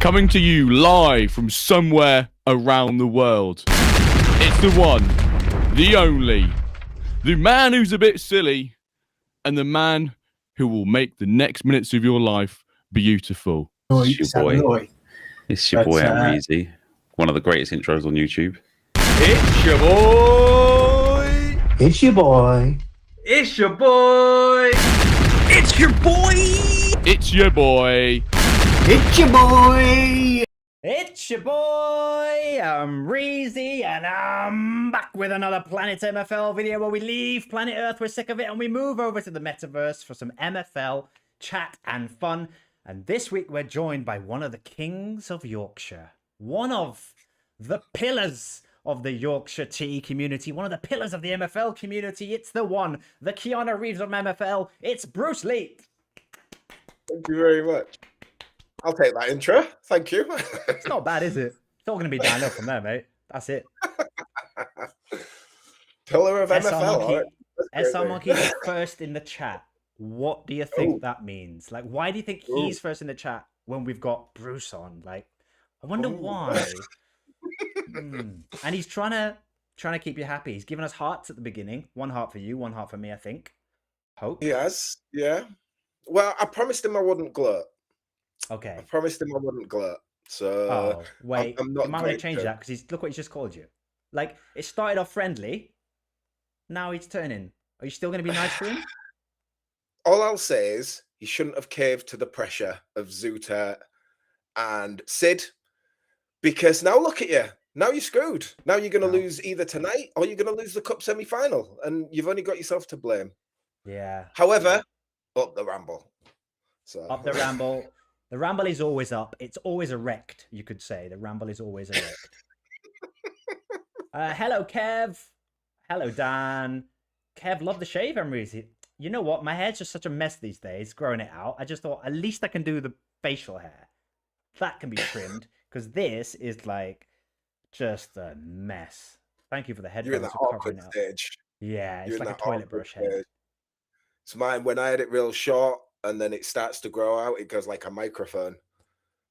Coming to you live from somewhere around the world. It's the one, the only, the man who's a bit silly, and the man who will make the next minutes of your life beautiful. It's your boy. It's your boy Amreezy, one of the greatest intros on YouTube. It's your boy. It's your boy. It's your boy. It's your boy. It's your boy. It's your boy. It's your boy, Amreezy, and I'm back with another Planet MFL video where we leave planet Earth, we're sick of it, and we move over to the metaverse for some MFL chat and fun. And this week we're joined by one of the kings of Yorkshire, one of the pillars of the Yorkshire TE community, one of the pillars of the MFL community. It's the one, the Keanu Reeves of MFL. It's Bruce Lee. Thank you very much. I'll take that intro. Thank you. It's not bad, is it? It's all going to be downhill from there, mate. That's it. Pillar of MFL. SR Monkey is first in the chat. What do you think that means? Like, why do you think he's first in the chat when we've got Bruce on? Like, I wonder why. And he's trying to keep you happy. He's given us hearts at the beginning. One heart for you, one heart for me, I think. Hope. Yes, yeah. Well, I promised him I wouldn't gloat. Okay. I promised him I wouldn't gloat. So wait, I'm not you might want to change that because look what he's just called you. Like, it started off friendly. Now he's turning. Are you still going to be nice to him? All I'll say is he shouldn't have caved to the pressure of Zuta and Sid, because now look at you. Now you're screwed. Now you're going to lose either tonight or you're going to lose the cup semi-final, and you've only got yourself to blame. Yeah. However, up the ramble. So up the ramble. The ramble is always up. It's always erect, you could say. The ramble is always erect. Hello, Kev. Hello, Dan. Kev, love the shave, Amreezy. You know what? My hair's just such a mess these days, growing it out. I just thought at least I can do the facial hair. That can be trimmed, because this is like just a mess. Thank you for the headphones. You're in that awkward stage. Yeah, it's like a toilet brush head. It's mine. When I had it real short and then it starts to grow out, it goes like a microphone.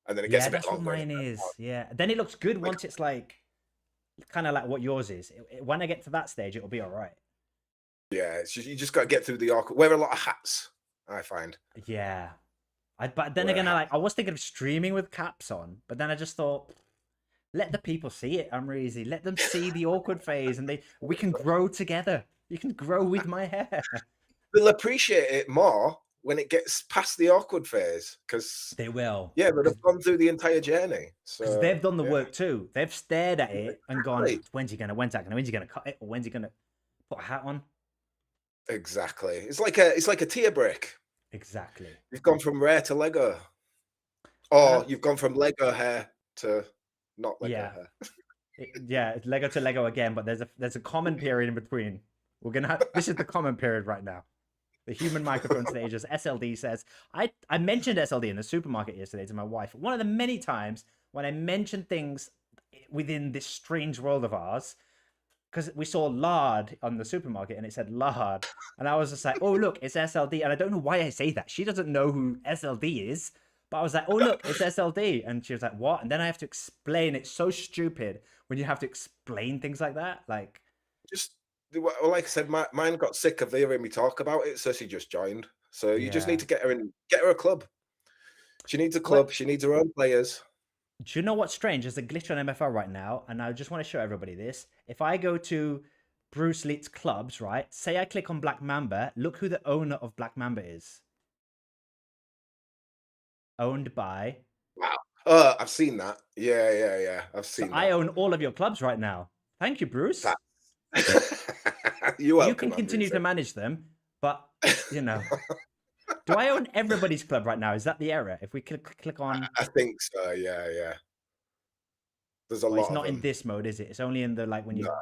And then it gets a bit longer. Yeah, that's what mine is. Yeah. Then it looks good once it's like, kind of like what yours is. When I get to that stage, it'll be all right. Yeah, it's just, you just got to get through the awkward. Wear a lot of hats, I find. Yeah. But then again, I was thinking of streaming with caps on, but then I just thought, let the people see it, Amreezy. Let them see the awkward phase, and we can grow together. You can grow with my hair. They'll appreciate it more when it gets past the awkward phase, because they will. Yeah, but they've gone through the entire journey. So they've done the work too. They've stared at it and gone, when's he gonna cut it, or when's he gonna put a hat on? Exactly. It's like a tear break. Exactly. You've gone from rare to Lego, or you've gone from Lego hair to not Lego hair. Yeah, it's Lego to Lego again, but there's a common period in between. We're gonna have, this is the common period right now. The human microphone stages. SLD says, I mentioned SLD in the supermarket yesterday to my wife. One of the many times when I mentioned things within this strange world of ours, because we saw lard on the supermarket and it said lard. And I was just like, oh, look, it's SLD. And I don't know why I say that. She doesn't know who SLD is. But I was like, oh, look, it's SLD. And she was like, what? And then I have to explain. It's so stupid when you have to explain things like that. Like, just, well, like I said, mine got sick of hearing me talk about it. So she just joined. So you just need to get her a club. She needs a club. She needs her own players. Do you know what's strange? There's a glitch on MFL right now, and I just want to show everybody this. If I go to Bruce Lee's clubs, right? Say I click on Black Mamba, look who the owner of Black Mamba is. Owned by... Wow. I've seen that. Yeah. I've seen that. I own all of your clubs right now. Thank you, Bruce. You can continue to manage them, but, you know... Do I own everybody's club right now? Is that the error? If we click on... I think so, yeah. There's a lot. It's not in this mode, is it? It's only in the, like, when you... No.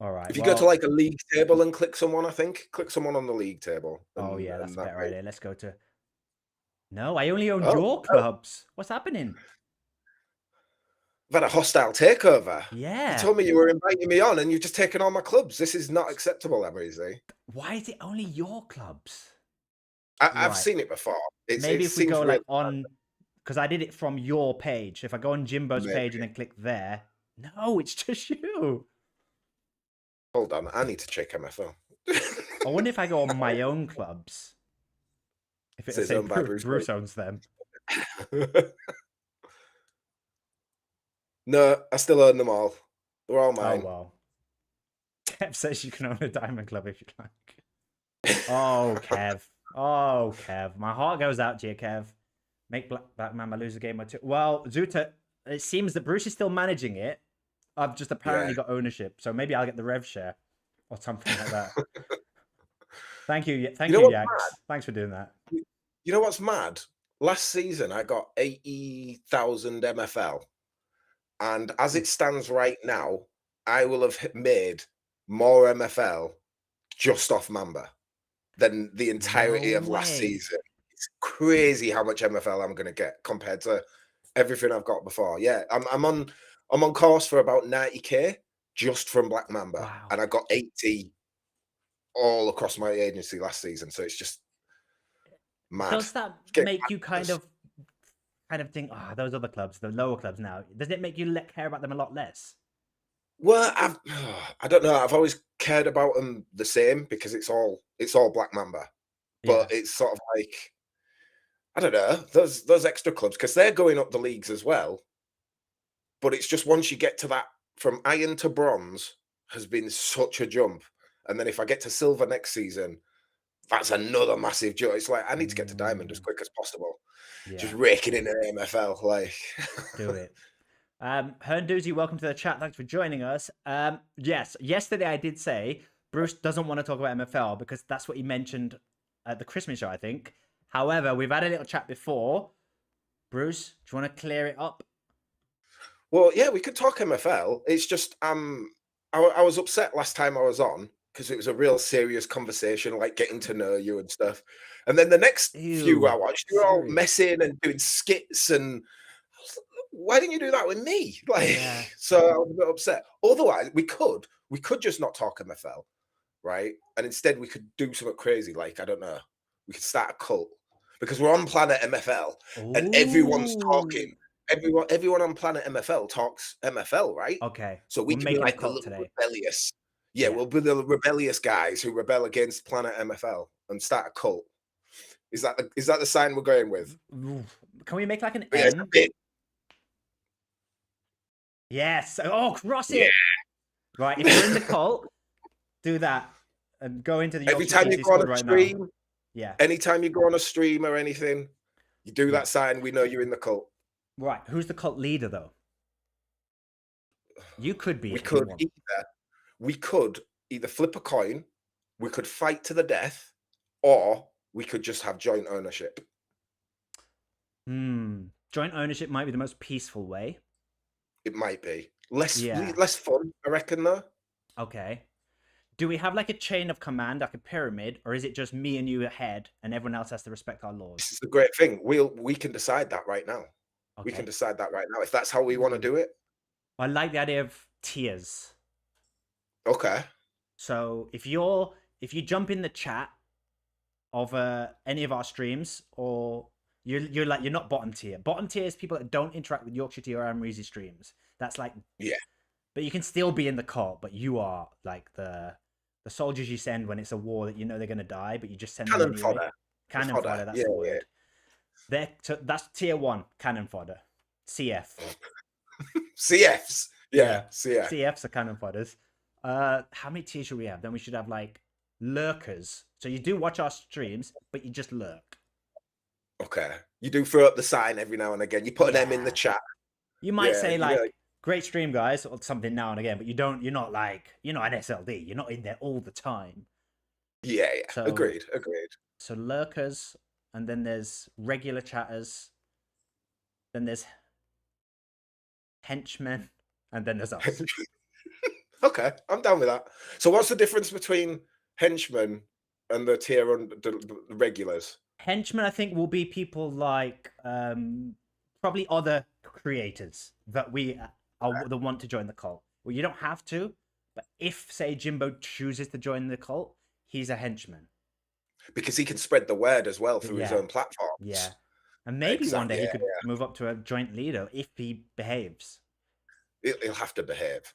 All right. If you go to, like, a league table and click someone, I think. Click someone on the league table. Oh, yeah, that's a better idea. Let's go to... No, I only own your clubs. What's happening? I've had a hostile takeover. Yeah. You told me you were inviting me on and you've just taken all my clubs. This is not acceptable, Amreezy. Why is it only your clubs? I've seen it before. Maybe if we go like on because I did it from your page. If I go on Jimbo's page and then click there, no, it's just you. Hold on, I need to check MFL. I wonder if I go on my own clubs. If it's say Bruce owns them. No, I still own them all. They're all mine. Oh well. Kev says you can own a diamond club if you like. Oh Kev. Oh Kev. My heart goes out to you, Kev. Make Black Mamba lose a game or two. Well, Zuta, it seems that Bruce is still managing it. I've just apparently got ownership, so maybe I'll get the rev share or something like that. Thank you, Yaks. Thanks for doing that. You know what's mad? Last season I got 80,000 MFL, and as it stands right now, I will have made more MFL just off Mamba than the entirety of last season. It's crazy how much MFL I'm going to get compared to everything I've got before. Yeah, I'm on course for about 90k just from Black Mamba, and I got 80 all across my agency last season. So it's just mad. Does that make you kind of think, those other clubs, the lower clubs now, does it make you care about them a lot less? Well, I don't know. I've always cared about them the same because it's all Black Mamba, but it's sort of like, I don't know, those extra clubs, because they're going up the leagues as well. But it's just once you get to that, from iron to bronze has been such a jump. And then if I get to silver next season, that's another massive jump. It's like, I need to get to diamond as quick as possible. Yeah. Just raking in an MFL, like. Do it. Herndoozy, welcome to the chat. Thanks for joining us. Yes, yesterday I did say Bruce doesn't want to talk about MFL because that's what he mentioned at the Christmas show, I think. However, we've had a little chat before. Bruce, do you want to clear it up? Well, yeah, we could talk MFL. It's just I was upset last time I was on because it was a real serious conversation, like getting to know you and stuff. And then the next few I watched, you were all messing and doing skits, and I was like, why didn't you do that with me? Like, so I was a bit upset. Otherwise, we could just not talk MFL, right? And instead, we could do something crazy, like, I don't know, we could start a cult because we're on Planet MFL and everyone's talking. Everyone on Planet MFL talks MFL, right? Okay. So we can be like the little rebellious. Yeah, we'll be the rebellious guys who rebel against Planet MFL and start a cult. Is that the sign we're going with? Can we make like an N? Yes. Oh, cross it. Right. If you're in the cult, do that and go into the every time you go on a stream. Now. Yeah. Anytime you go on a stream or anything, you do that sign. We know you're in the cult. Right. Who's the cult leader though? You could be. We could either flip a coin, we could fight to the death, or we could just have joint ownership. Joint ownership might be the most peaceful way. It might be. Less fun, I reckon, though. Okay. Do we have like a chain of command, like a pyramid, or is it just me and you ahead and everyone else has to respect our laws? This is the great thing. We can decide that right now. Okay. We can decide that right now if that's how we want to do it. I like the idea of tiers. Okay. So if you jump in the chat of any of our streams, or you're not bottom tier. Bottom tier is people that don't interact with Yorkshire Tea or Amreezy streams. That's like but you can still be in the cult, but you are like the soldiers you send when it's a war that you know they're gonna die, but you just send them anyway. Fodder. Cannon fodder. That's the word. That's tier 1 cannon fodder. CF. CFs. Yeah. CF. CFs are cannon fodders. How many tiers should we have? Then we should have like lurkers. So you do watch our streams, but you just lurk. Okay. You do throw up the sign every now and again. You put an M in the chat. You might say like, great stream, guys, or something now and again, but you're not an SLD. You're not in there all the time. Yeah. So, agreed. So lurkers, and then there's regular chatters. Then there's henchmen, and then there's us. Okay, I'm down with that. So what's the difference between henchmen and the tier on the regulars? Henchmen, I think, will be people like probably other creators that we are the want to join the cult. Well, you don't have to, but if, say, Jimbo chooses to join the cult, he's a henchman. Because he can spread the word as well through his own platforms. Yeah. And maybe one day he Exactly, could move up to a joint leader if he behaves. He'll have to behave.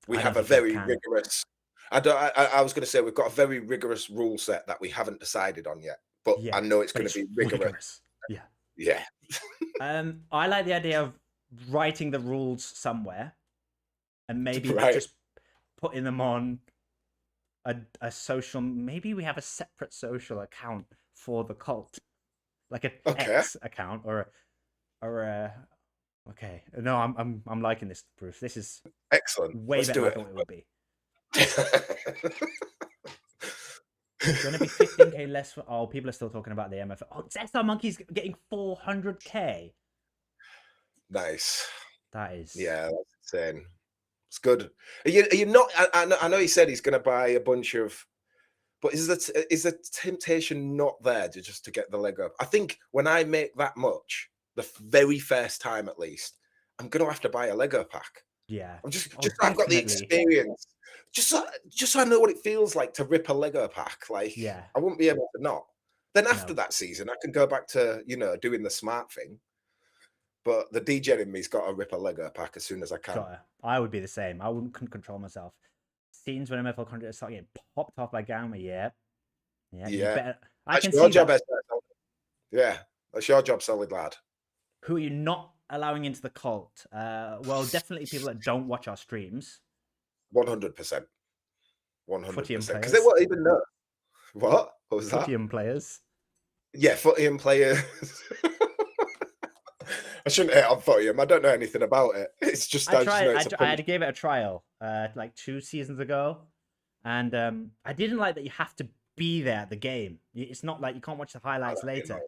We I have don't a think he very can. rigorous. I was going to say we've got a very rigorous rule set that we haven't decided on yet, but Yeah, I know it's but going to it's be rigorous. Yeah. Yeah. I like the idea of writing the rules somewhere, and maybe Right. just putting them on a social. Maybe we have a separate social account for the cult, like an Okay. X account or a. Okay, no, I'm liking this, Bruce. This is Excellent. way Let's better do than I it. thought it would be. It's going to be 15k less. Oh, people are still talking about the MFL. Oh, SR Monkey's getting 400k. Nice. That is. Yeah, that's insane. It's good. Are you not? I know he said he's going to buy a bunch of, but is the temptation not there to just to get the leg up? I think when I make that much, the very first time at least, I'm going to have to buy a Lego pack. Yeah. I'm just Oh, so I've got the definitely. experience. Just so I know what it feels like to rip a Lego pack. Like, Yeah. I wouldn't be able to not. Then after No. that season, I can go back to doing the smart thing. But the DJ in me's got to rip a Lego pack as soon as I can. Gotta. I would be the same. I couldn't control myself. Scenes when MFL content start getting popped off by Gamma. Yeah. Yeah. You better, I That's can your see job, that. yeah, that's your job, solid lad. Who are you not allowing into the cult? Well, definitely people that don't watch our streams. 100%. 100%. Because players. they won't even know. What was that? Footium players. Yeah, Footium players. I shouldn't hate on Footium. I don't know anything about it. It's just I gave it a trial like 2 seasons ago, and I didn't like that you have to be there at the game. It's not like you can't watch the highlights later.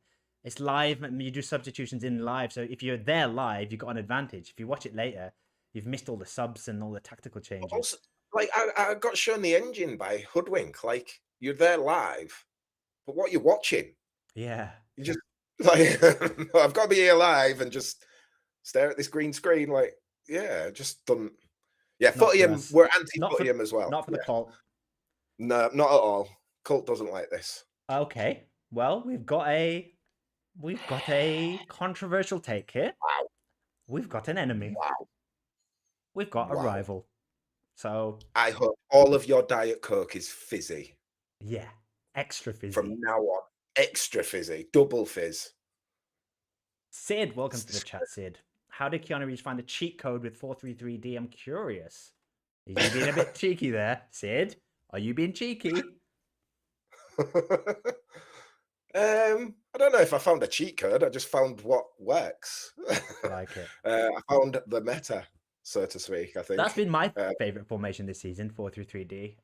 It's live, and you do substitutions in live. So if you're there live, you've got an advantage. If you watch it later, you've missed all the subs and all the tactical changes. Also, like I got shown the engine by Hoodwink. Like, you're there live, but what you're watching? Yeah. You just like I've got to be here live and just stare at this green screen. Like, yeah, just don't. Yeah, Footium. We're anti-Footium as well. Not for the cult. No, not at all. Cult doesn't like this. Okay. Well, we've got a controversial take here. Wow. We've got an enemy. Wow. We've got a rival. So I hope all of your Diet Coke is fizzy. Yeah, extra fizzy. From now on, extra fizzy, double fizz. Sid, welcome to the chat, Sid. How did Keanu Reeves find the cheat code with 433D? I'm curious. Is he being a bit cheeky there, Sid? Are you being cheeky? I don't know if I found a cheat code. I just found what works. I like it. I found the meta, so to speak. I think that's been my favorite formation this season, 433D.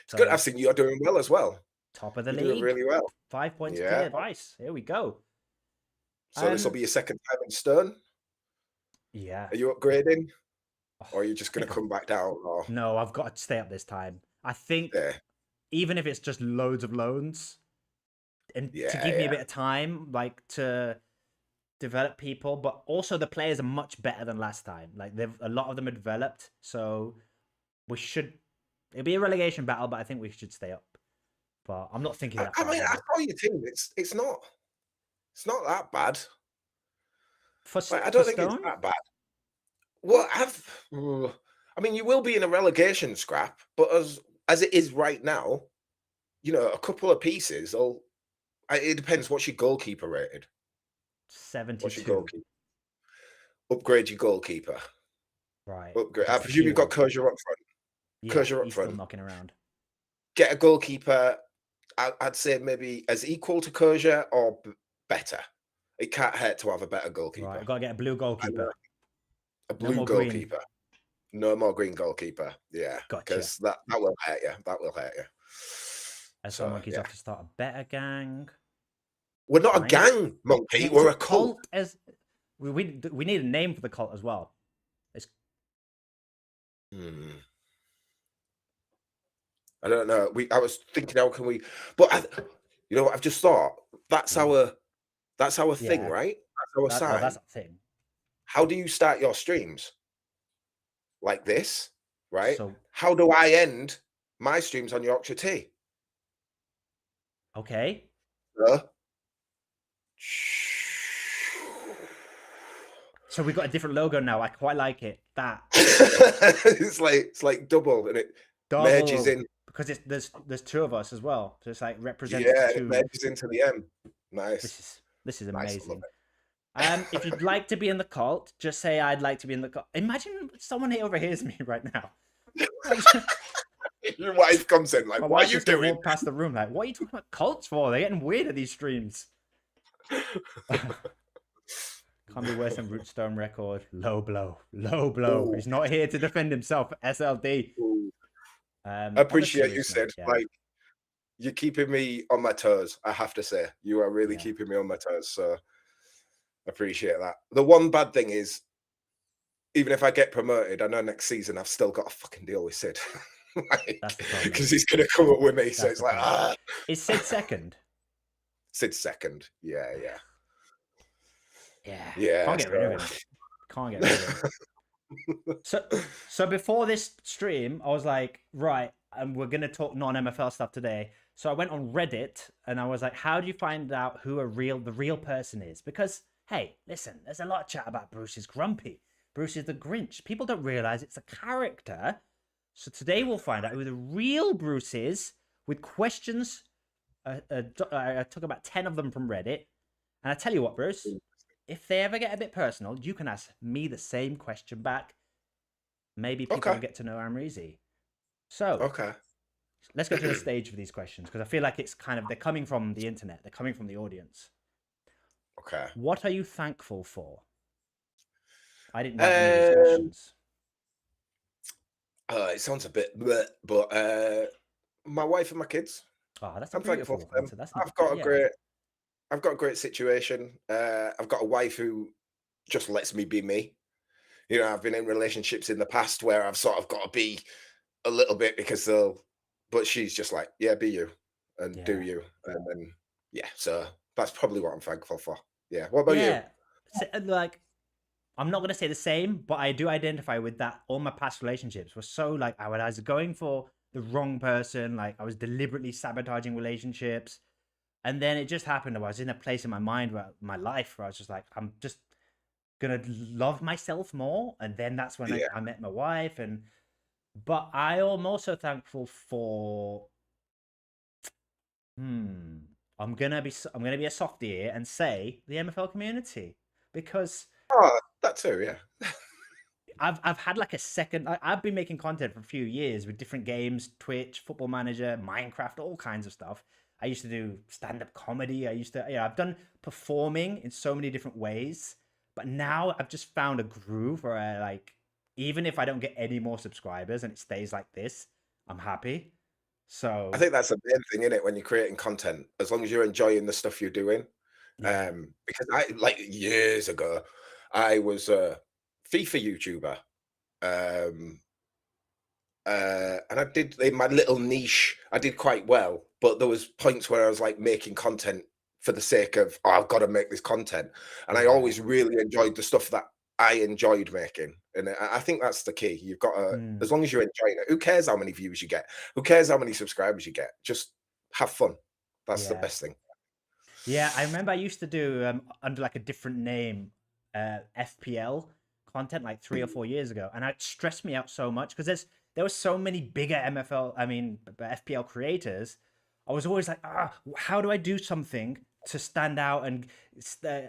It's good. I've seen you're doing well as well. Top of the You're league. doing really well. 5 points clear advice. Here we go. So this will be your second time in Stern? Yeah. Are you upgrading? Or are you just going to come back down? Or... No, I've got to stay up this time. I think even if it's just loads of loans, and to give me a bit of time, like to develop people, but also the players are much better than last time. Like a lot of them are developed, so it'll be a relegation battle, but I think we should stay up. But I'm not thinking that. I mean, I saw your team. It's not that bad. I don't think it's that bad. Well, I mean, you will be in a relegation scrap, but as it is right now, a couple of pieces. It depends. What's your goalkeeper rated? 72. What's your goalkeeper? Upgrade your goalkeeper. Right. Upgrade. I presume you've got Kosher up front. Yeah, Kosher up he's front. Still knocking around. Get a goalkeeper. I'd say maybe as equal to Kosher or better. It can't hurt to have a better goalkeeper. Right, I've got to get a blue goalkeeper. A blue goalkeeper. Green. No more green goalkeeper. Yeah. Because that will hurt you. That will hurt you. So Monkey's off to start a better gang. We're not a gang, Monkey. We're a cult. We need a name for the cult as well. I don't know. I was thinking, how can we? But you know what? I've just thought that's our thing, right? That's our sign. That's a thing. How do you start your streams? Like this, right? So, how do I end my streams on Yorkshire Tea? Okay. So we've got a different logo now. I quite like it. That it's like double, and it merges double in. because there's two of us as well. So it's like represents Yeah, the it two. merges into the M. Nice. This is Nice, I love amazing. If you'd like to be in the cult, just say I'd like to be in the cult. Imagine someone overhears me right now. Your wife comes in like, My what wife are you just gonna doing? walk past the room like, what are you talking about cults for? They're getting weird at these streams. Can't be worse than Rootstone record. Low blow. Low blow. Ooh. He's not here to defend himself. SLD. I appreciate you, Sid. Yeah. Like, you're keeping me on my toes, I have to say. You are really Yeah. keeping me on my toes, so appreciate that. The one bad thing is, even if I get promoted, I know next season I've still got a fucking deal with Sid. That's the problem. Because he's going to come up with me, so That's it's the like, problem. Is Sid second? Sid's second. Yeah. Can't get rid of him. Can't get rid of him. So before this stream, I was like, right, and we're gonna talk non-MFL stuff today. So I went on Reddit and I was like, how do you find out who the real person is? Because hey, listen, there's a lot of chat about Bruce is grumpy. Bruce is the Grinch. People don't realize it's a character. So today we'll find out who the real Bruce is with questions. I took about 10 of them from Reddit. And I tell you what, Bruce, if they ever get a bit personal, you can ask me the same question back. Maybe people will get to know Amreezy. So, let's go to the stage for these questions because I feel like it's kind of, they're coming from the internet. They're coming from the audience. Okay. What are you thankful for? I didn't write any of these questions. It sounds a bit bleh, but my wife and my kids. Oh, that's I'm thankful for them. answer. That's I've got a great situation. I've got a wife who just lets me be me. You know, I've been in relationships in the past where I've sort of got to be a little bit because but she's just like, yeah, be you and do you. And then, so that's probably what I'm thankful for. Yeah. What about you? So, like, I'm not going to say the same, but I do identify with that. All my past relationships were so like, I was going for the wrong person. Like I was deliberately sabotaging relationships. And then it just happened. I was in a place in my mind where my life where I was just like, I'm just going to love myself more. And then that's when I met my wife. But I am also thankful for, I'm gonna be a softie here and say the MFL community because that too, yeah. I've had like a second. I've been making content for a few years with different games, Twitch, Football Manager, Minecraft, all kinds of stuff. I used to do stand-up comedy. I've done performing in so many different ways. But now I've just found a groove where I like, even if I don't get any more subscribers and it stays like this, I'm happy. So I think that's the main thing, isn't it? When you're creating content, as long as you're enjoying the stuff you're doing. Because I like years ago, I was a FIFA YouTuber. And I did in my little niche, I did quite well, but there was points where I was like making content for the sake of, I've got to make this content. And I always really enjoyed the stuff that I enjoyed making. And I think that's the key. You've got to, as long as you're enjoying it, who cares how many views you get? Who cares how many subscribers you get? Just have fun. That's the best thing. Yeah, I remember I used to do under like a different name, FPL content like 3 or 4 years ago. And it stressed me out so much because there were so many bigger FPL creators. I was always like, how do I do something to stand out?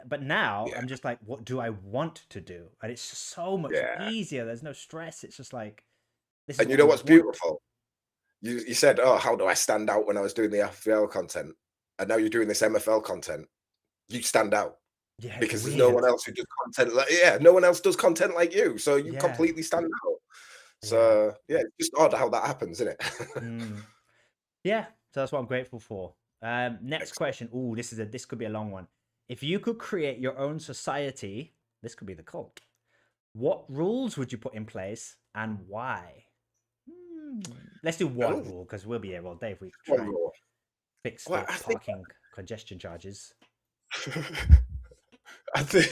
But now I'm just like, what do I want to do? And it's just so much easier. There's no stress. It's just like, this is and you know what's beautiful? You said, how do I stand out when I was doing the FPL content? And now you're doing this MFL content. You stand out. Yeah, because there's no one else who does content no one else does content like you. So you completely stand out. So it's just odd how that happens, isn't it? Yeah, so that's what I'm grateful for. Next question. Ooh, this could be a long one. If you could create your own society, this could be the cult. What rules would you put in place and why? Let's do one rule because we'll be here all day if we try and fix the parking congestion charges. I think.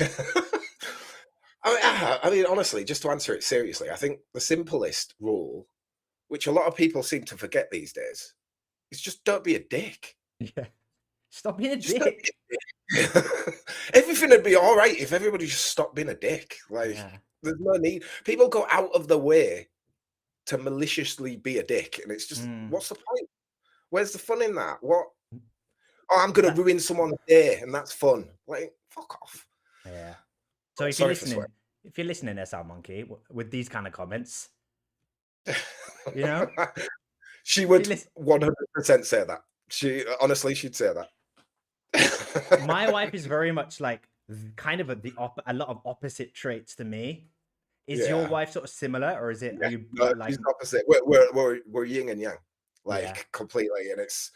I mean, honestly, just to answer it seriously, I think the simplest rule, which a lot of people seem to forget these days, is just don't be a dick. Yeah. Stop being a dick. everything would be all right if everybody just stopped being a dick. Like, there's no need. People go out of their way to maliciously be a dick, and it's just, what's the point? Where's the fun in that? What? Oh, I'm gonna ruin someone's day, and that's fun. Like, fuck off. Yeah. So if you're listening, SR Monkey, with these kind of comments, you know, she would 100% say that. She honestly, she'd say that. My wife is very much like kind of a lot of opposite traits to me. Is your wife sort of similar, or is it? Yeah. Are you No, like she's opposite? We're yin and yang, like completely. And it's,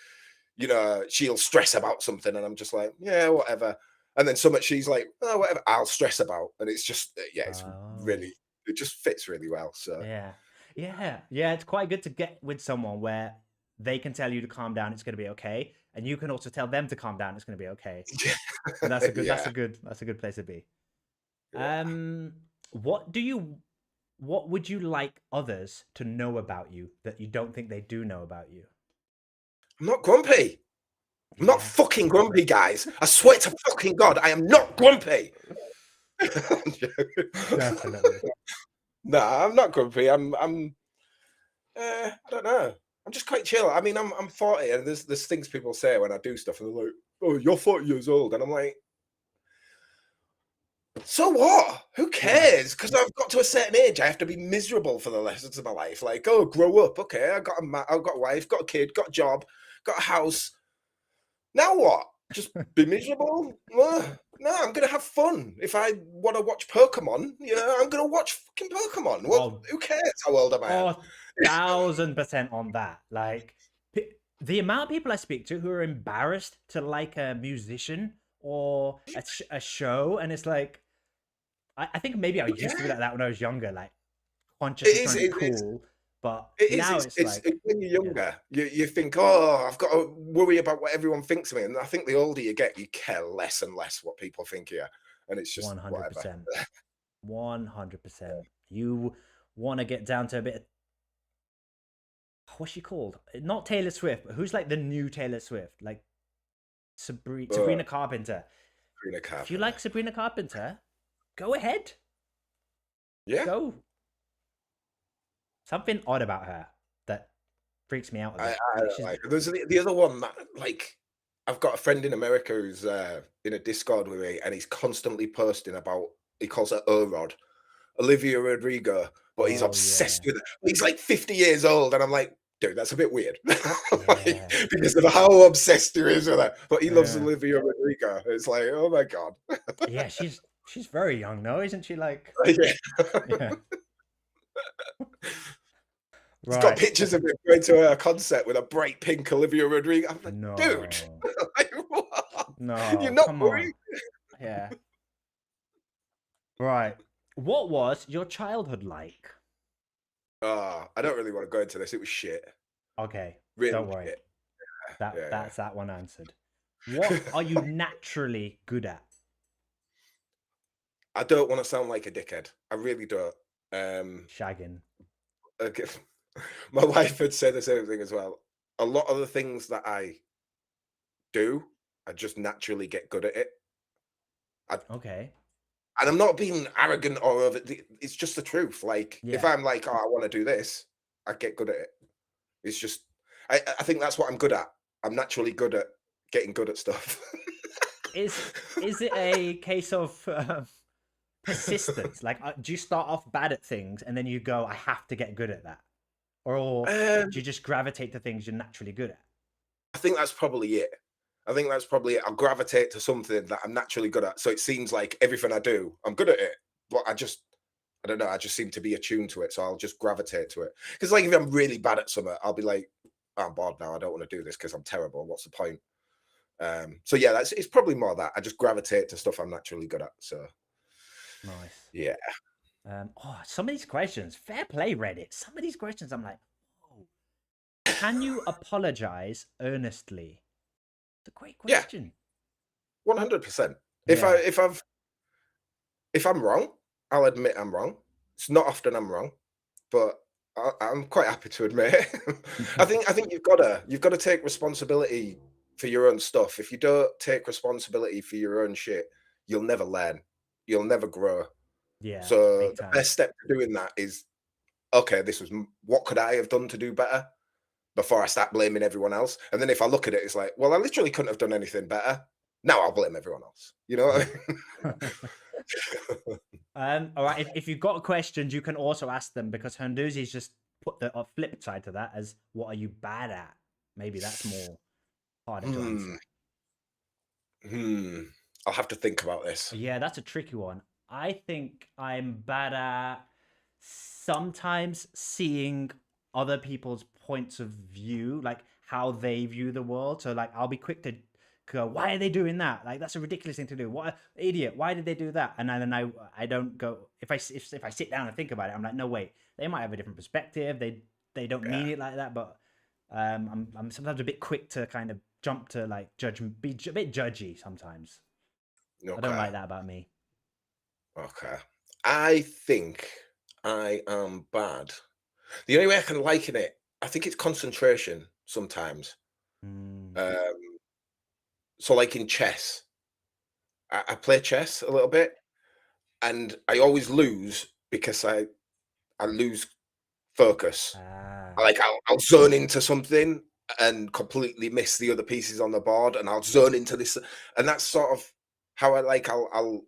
you know, she'll stress about something, and I'm just like, yeah, whatever. And then she's like, oh, whatever, I'll stress about, and it's just, it's really, it just fits really well. So yeah, it's quite good to get with someone where they can tell you to calm down, it's going to be okay, and you can also tell them to calm down, it's going to be okay. And that's a good, that's a good place to be. What would you like others to know about you that you don't think they do know about you? I'm not grumpy. I'm not fucking grumpy, guys. I swear to fucking God, I am not grumpy. Definitely. No, I'm not grumpy. I don't know. I'm just quite chill. I mean, I'm 40, and there's things people say when I do stuff, and they're like, "Oh, you're 40 years old," and I'm like, so what? Who cares? Because I've got to a certain age, I have to be miserable for the rest of my life. Like, oh, grow up. Okay, I've got a wife, got a kid, got a job, got a house. Now what? Just be miserable? No, I'm gonna have fun. If I want to watch Pokemon, I'm gonna watch fucking Pokemon. Well, who cares how old I am? 1000% on that. Like, the amount of people I speak to who are embarrassed to like a musician or a show, and it's like, I think maybe I used to be like that when I was younger, like consciously trying to be cool. But now it's like, when you're younger, you think, oh, I've got to worry about what everyone thinks of me. And I think the older you get, you care less and less what people think of you. And it's just 100%. 100%. You want to get down to a bit of, what's she called? Not Taylor Swift, but who's like the new Taylor Swift? Like Sabrina Carpenter. If you like Sabrina Carpenter, go ahead. Yeah. Go. Something odd about her that freaks me out. I like her. There's the other one that, like, I've got a friend in America who's in a Discord with me, and he's constantly posting about, he calls her O-Rod, Olivia Rodrigo, but he's obsessed with her. He's like 50 years old, and I'm like, dude, that's a bit weird. Because of how obsessed he is with her. But he loves Olivia Rodrigo. It's like, oh my God. Yeah, she's very young, though, isn't she? Like, yeah. He's got pictures of him going to a concert with a bright pink Olivia Rodrigo. I'm like, no. Dude, like, no, you're not worried? Yeah. Right. What was your childhood like? I don't really want to go into this. It was shit. Okay, really don't worry. Shit. That's that one answered. What are you naturally good at? I don't want to sound like a dickhead. I really don't. Shagging. Okay. My wife had said the same thing as well. A lot of the things that I do, I just naturally get good at it. Okay. And I'm not being arrogant or over. It's just the truth. Like, if I'm like, oh, I want to do this, I get good at it. It's just, I think that's what I'm good at. I'm naturally good at getting good at stuff. Is it a case of persistence? Like, do you start off bad at things and then you go, I have to get good at that? Or do you just gravitate to things you're naturally good at? I think that's probably it. I'll gravitate to something that I'm naturally good at. So it seems like everything I do, I'm good at it. But I don't know, I just seem to be attuned to it. So I'll just gravitate to it. Because like if I'm really bad at something, I'll be like, oh, I'm bored now. I don't want to do this because I'm terrible. What's the point? So yeah, it's probably more that. I just gravitate to stuff I'm naturally good at. So nice. Yeah. Some of these questions, fair play, Reddit. Some of these questions, I'm like, oh. Can you apologize earnestly? It's a great question. 100%. If I'm wrong, I'll admit I'm wrong. It's not often I'm wrong, but I'm quite happy to admit it. I think you've got to take responsibility for your own stuff. If you don't take responsibility for your own shit, you'll never learn. You'll never grow. Yeah. So big the time. best step to doing that is, okay, what could I have done to do better before I start blaming everyone else? And then if I look at it, it's like, well, I literally couldn't have done anything better. Now I'll blame everyone else. You know what I mean? All right. If you've got questions, you can also ask them, because Hunduzi's just put the flip side to that as, what are you bad at? Maybe that's more harder to answer. I'll have to think about this. Yeah, that's a tricky one. I think I'm bad at sometimes seeing other people's points of view, like how they view the world. So like, I'll be quick to go, why are they doing that? Like, that's a ridiculous thing to do. What idiot? Why did they do that? And then I don't go, if I sit down and think about it, I'm like, no, wait, they might have a different perspective. They don't mean it like that. But I'm sometimes a bit quick to kind of jump to like be a bit judgy sometimes. Okay. I don't like that about me. Okay. I think I am bad. The only way I can liken it, I think it's concentration sometimes. So like in chess, I play chess a little bit, and I always lose because I lose focus. I'll zone into something and completely miss the other pieces on the board, and I'll zone into this, and that's sort of how I like. I'll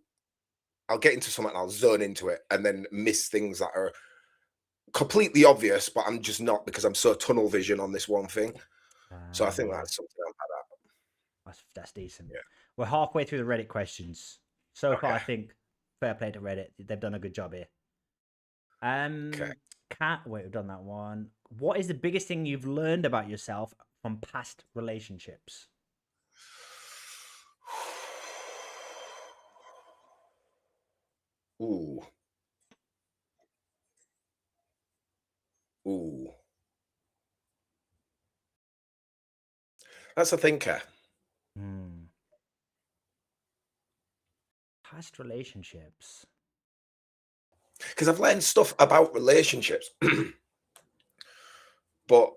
get into something and I'll zone into it and then miss things that are completely obvious, but I'm just not, because I'm so tunnel vision on this one thing. So I think that's something I'm bad at. That's decent. Yeah. We're halfway through the Reddit questions. So far, I think fair play to Reddit. They've done a good job here. We've done that one. What is the biggest thing you've learned about yourself from past relationships? Ooh. That's a thinker. Past relationships. Because I've learned stuff about relationships, but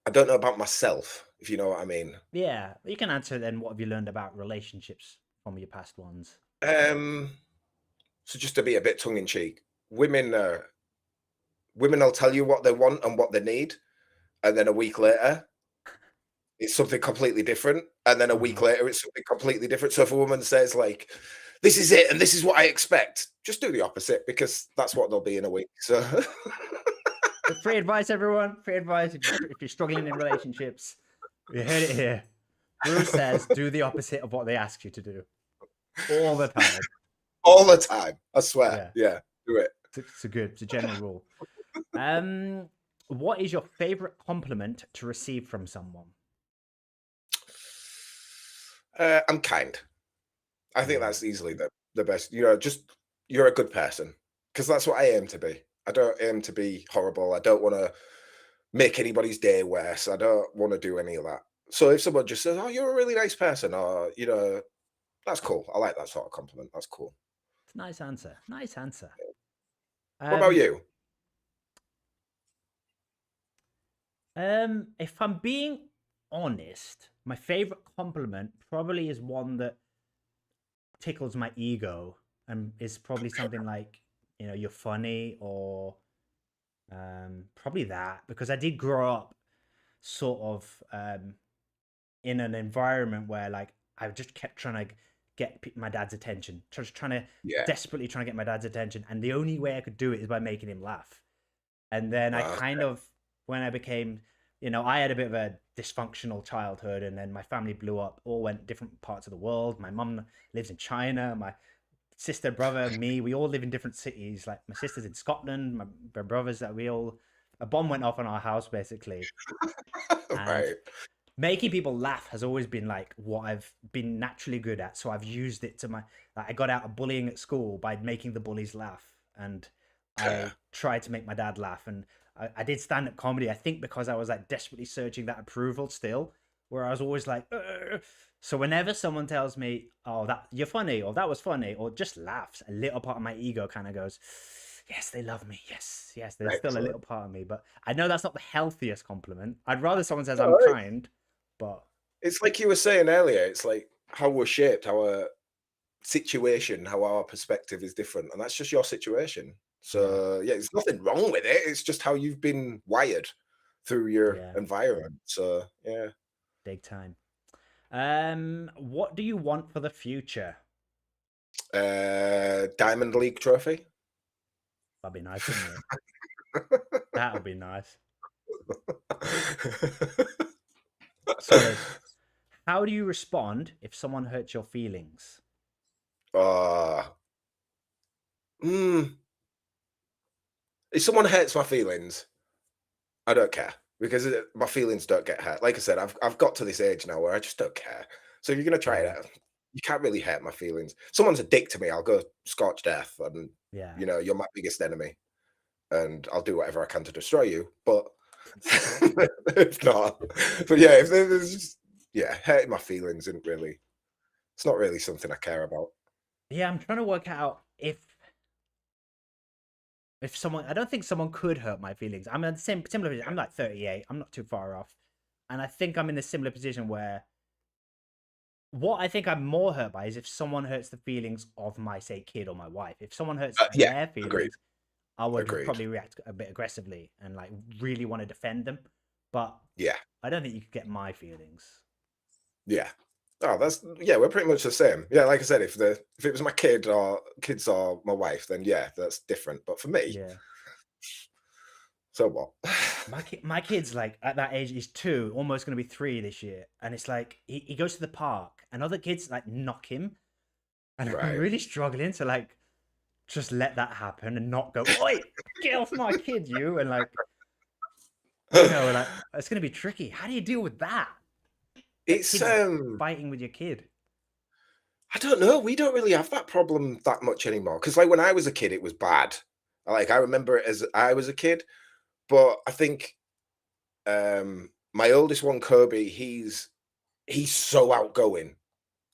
I don't know about myself, if you know what I mean. Yeah, you can answer then. What have you learned about relationships from your past ones? So just to be a bit tongue in cheek, women will tell you what they want and what they need, and then a week later, it's something completely different, and then a week later, it's something completely different. So if a woman says like, "This is it, and this is what I expect," just do the opposite, because that's what they'll be in a week. So. Free advice, everyone. Free advice if you're struggling in relationships. You heard it here. Bruce says, do the opposite of what they ask you to do. All the time. All the time. I swear. Yeah, do it. It's a general rule. What is your favorite compliment to receive from someone? I'm kind. I think that's easily the best. You know, just, you're a good person, because that's what I aim to be. I don't aim to be horrible. I don't want to make anybody's day worse. I don't want to do any of that. So if someone just says, "Oh, you're a really nice person," or, you know, that's cool. I like that sort of compliment. That's cool. It's a nice answer. Nice answer. What about you? If I'm being honest, my favorite compliment probably is one that tickles my ego, and is probably something like, you know, you're funny, or probably that, because I did grow up sort of in an environment where like I just kept trying to get my dad's attention, desperately trying to get my dad's attention, and the only way I could do it is by making him laugh. And then I kind of, when I became, you know, I had a bit of a dysfunctional childhood, and then my family blew up, all went different parts of the world. My mum lives in China, my sister, brother, me, we all live in different cities. Like my sister's in Scotland, my brothers, that a bomb went off on our house basically. Right. Making people laugh has always been like what I've been naturally good at. So I've used it to I got out of bullying at school by making the bullies laugh, and I tried to make my dad laugh. And I did stand-up comedy, I think, because I was like desperately searching that approval still, where I was always like, "Ugh." So whenever someone tells me, "Oh, that you're funny," or "that was funny," or just laughs, a little part of my ego kind of goes, "Yes, they love me. Yes, there's still a little part of me." But I know that's not the healthiest compliment. I'd rather someone says I'm kind, but it's like you were saying earlier. It's like how we're shaped, our situation, how our perspective is different, and that's just your situation. So yeah, there's nothing wrong with it. It's just how you've been wired through your environment. So yeah, big time. What do you want for the future? Diamond League trophy. That'd be nice, wouldn't it? That would be nice. Solid. How do you respond if someone hurts your feelings? If someone hurts my feelings, I don't care, because my feelings don't get hurt. Like I said, I've got to this age now where I just don't care. So if you're gonna try it out, you can't really hurt my feelings. Someone's a dick to me, I'll go scorched earth, and you know, you're my biggest enemy, and I'll do whatever I can to destroy you. But if not, but yeah, if there's just, hurting my feelings isn't really. It's not really something I care about. Yeah, I'm trying to work out if someone. I don't think someone could hurt my feelings. I'm in the similar position. I'm like 38. I'm not too far off, and I think I'm in a similar position where what I think I'm more hurt by is if someone hurts the feelings of my, say, kid or my wife. If someone hurts their feelings, agreed. I would probably react a bit aggressively and like really want to defend them. But I don't think you could get my feelings. Yeah. Oh, we're pretty much the same. Yeah, like I said, if it was my kid or kids or my wife, then that's different. But for me, so what? My kid's like at that age, he's 2, almost going to be 3 this year, and it's like he goes to the park, and other kids like knock him, and I'm really struggling to like just let that happen and not go, "Oi, get off my kid, you!" And like, you know, like it's going to be tricky. How do you deal with that? It's fighting with your kid. I don't know. We don't really have that problem that much anymore. Because like when I was a kid, it was bad. Like I remember it as I was a kid, but I think my oldest one, Kobe, he's so outgoing,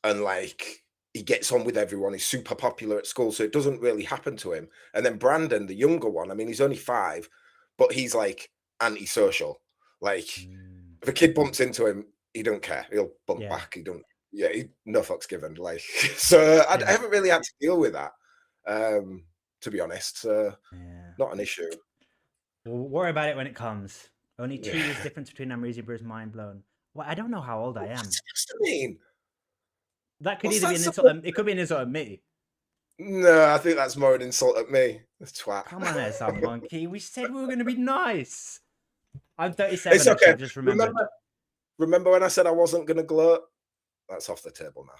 and like he gets on with everyone. He's super popular at school, so it doesn't really happen to him. And then Brandon, the younger one, I mean, he's only 5, but he's like antisocial. Like if a kid bumps into him, he don't care. He'll bump back. He don't. Yeah, no fucks given. Like so, I haven't really had to deal with that, to be honest. So not an issue. We'll worry about it when it comes. Only 2 years difference between Amreezy and Bruce. Mind blown. Well, I don't know how old I am. What's that supposed to mean? That could either be an insult. It could be an insult at me. No, I think that's more an insult at me. That's twat. Come on, there, some monkey. We said we were going to be nice. I'm 37. It's okay. I just remembered. Remember when I said I wasn't going to gloat? That's off the table now.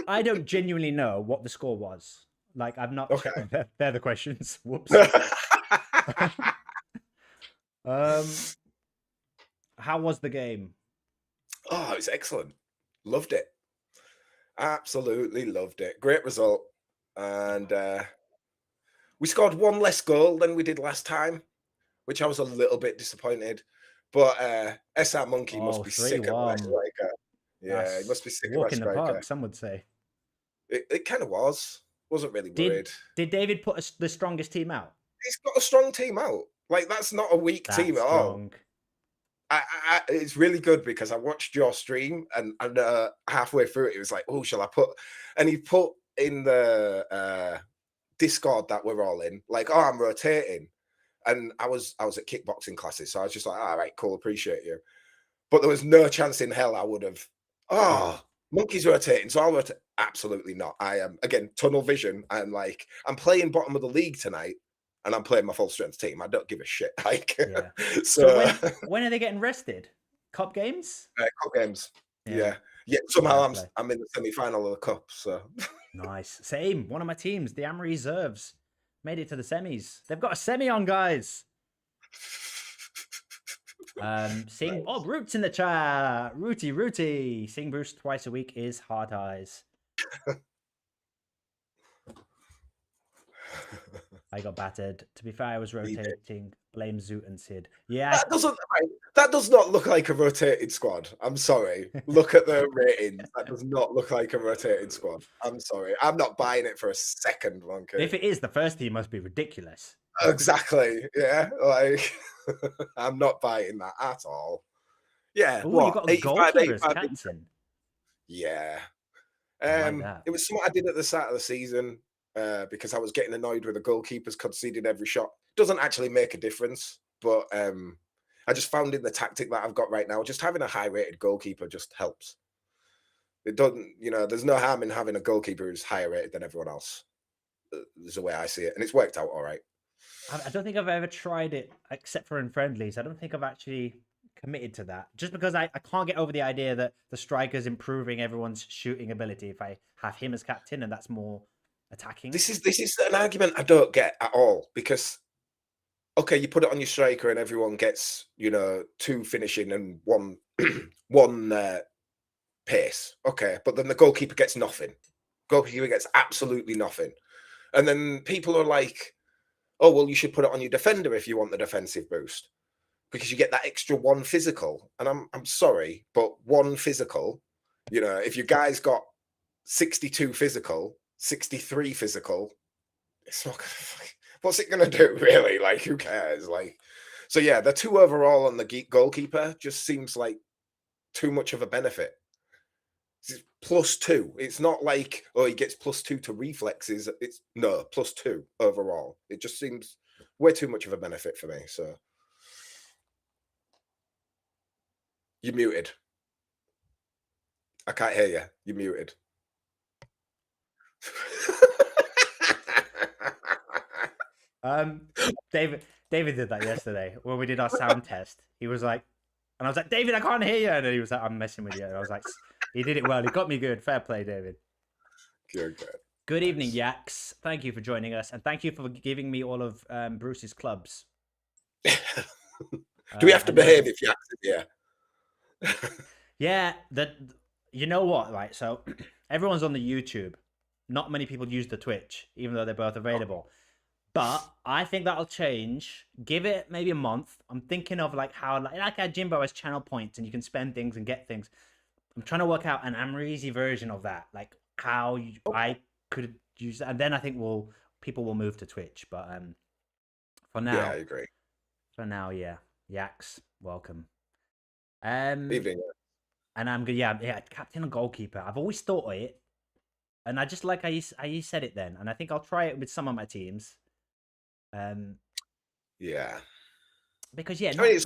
I don't genuinely know what the score was. Like, I've not. Okay. They're the questions. Whoops. How was the game? Oh, it was excellent. Loved it. Absolutely loved it. Great result. And we scored 1 less goal than we did last time, which I was a little bit disappointed. But SR Monkey must be sick of my striker. Yeah, he must be sick of my striker. Walk in the park, some would say. It kind of was. Wasn't really worried. Did David put the strongest team out? He's got a strong team out. Like, that's not a weak team at all. It's really good because I watched your stream and halfway through it, it was like, oh, shall I put? And he put in the Discord that we're all in, like, oh, I'm rotating. And I was at kickboxing classes, so I was just like, all right, cool, appreciate you. But there was no chance in hell I would have. Oh, Monkey's rotating, so I'll rotate. Absolutely not. I am, again, tunnel vision. I'm playing bottom of the league tonight, and I'm playing my full strength team. I don't give a shit. Like, so when are they getting rested? Cup games? Cup games. Yeah. Somehow I'm in the semi-final of the cup. So nice. Same. One of my teams, the Amreezy Reserves, made it to the semis. They've got a semi on, guys. Seeing Roots in the chat. Rooty. Seeing Bruce twice a week is hard eyes. I got battered. To be fair, I was rotating. Blame Zoot and Sid. Yeah. That does not look like a rotated squad. I'm sorry. Look at the ratings. That does not look like a rotated squad. I'm sorry. I'm not buying it for a second, Monkey. If it is, the first team must be ridiculous. Exactly. Yeah. Like, I'm not buying that at all. Yeah. Ooh, you got a goalkeeper as captain. Yeah. I like that. It was something I did at the start of the season because I was getting annoyed with the goalkeepers conceding every shot. Doesn't actually make a difference, but I just found in the tactic that I've got right now, just having a high-rated goalkeeper just helps. It doesn't, there's no harm in having a goalkeeper who's higher rated than everyone else. Is the way I see it, and it's worked out all right. I don't think I've ever tried it except for in friendlies. I don't think I've actually committed to that, just because I can't get over the idea that the striker's improving everyone's shooting ability if I have him as captain and that's more attacking. This is an argument I don't get at all, because okay, you put it on your striker and everyone gets, 2 finishing and 1 1 pace. Okay, but then the goalkeeper gets nothing. Goalkeeper gets absolutely nothing. And then people are like, oh, well, you should put it on your defender if you want the defensive boost, because you get that extra 1 physical. And I'm sorry, but 1 physical, if your guy's got 62 physical, 63 physical, it's not gonna, what's it gonna do, really? Like, who cares? Like, so yeah, the 2 overall on the goalkeeper just seems like too much of a benefit. It's +2. It's not like, oh, he gets +2 to reflexes. It's no, +2 overall. It just seems way too much of a benefit for me. So you're muted. I can't hear you. You're muted. David did that yesterday when we did our sound test. He was like, and I was like, David, I can't hear you. And then he was like, I'm messing with you. And I was like, he did it well. He got me good. Fair play, David. Good evening, Yaks. Thank you for joining us. And thank you for giving me all of Bruce's clubs. Do we have to behave if Yaks is here? Yeah, you know what, right? So everyone's on the YouTube. Not many people use the Twitch, even though they're both available. But I think that'll change. Give it maybe a month. I'm thinking of like how, like Jimbo has channel points and you can spend things and get things. I'm trying to work out an Amreezy version of that, like how I could use that. And then I think people will move to Twitch. But for now, yeah, I agree. For now, yeah, Yaks, welcome. Evening. And I'm good. Yeah, captain and goalkeeper. I've always thought of it, and I just like how you said it then. And I think I'll try it with some of my teams. Yeah. Because yeah, I mean,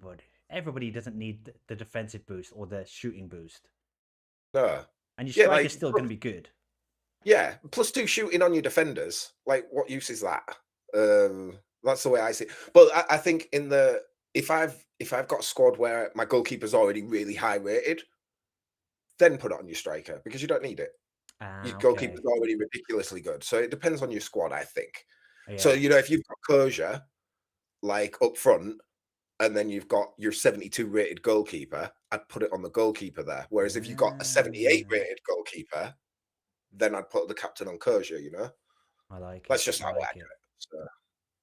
not everybody doesn't need the defensive boost or the shooting boost. No. And your strike is still going to be good. Yeah, +2 shooting on your defenders. Like, what use is that? That's the way I see it. But I think if I've got a squad where my goalkeeper's already really high rated, then put it on your striker, because you don't need it. Your goalkeeper's already ridiculously good. So it depends on your squad, I think. Yeah. So, if you've got closure, like up front, and then you've got your 72 rated goalkeeper, I'd put it on the goalkeeper there. Whereas if you've got a 78 rated goalkeeper, then I'd put the captain on Closure, I like it. That's just how I like it. So.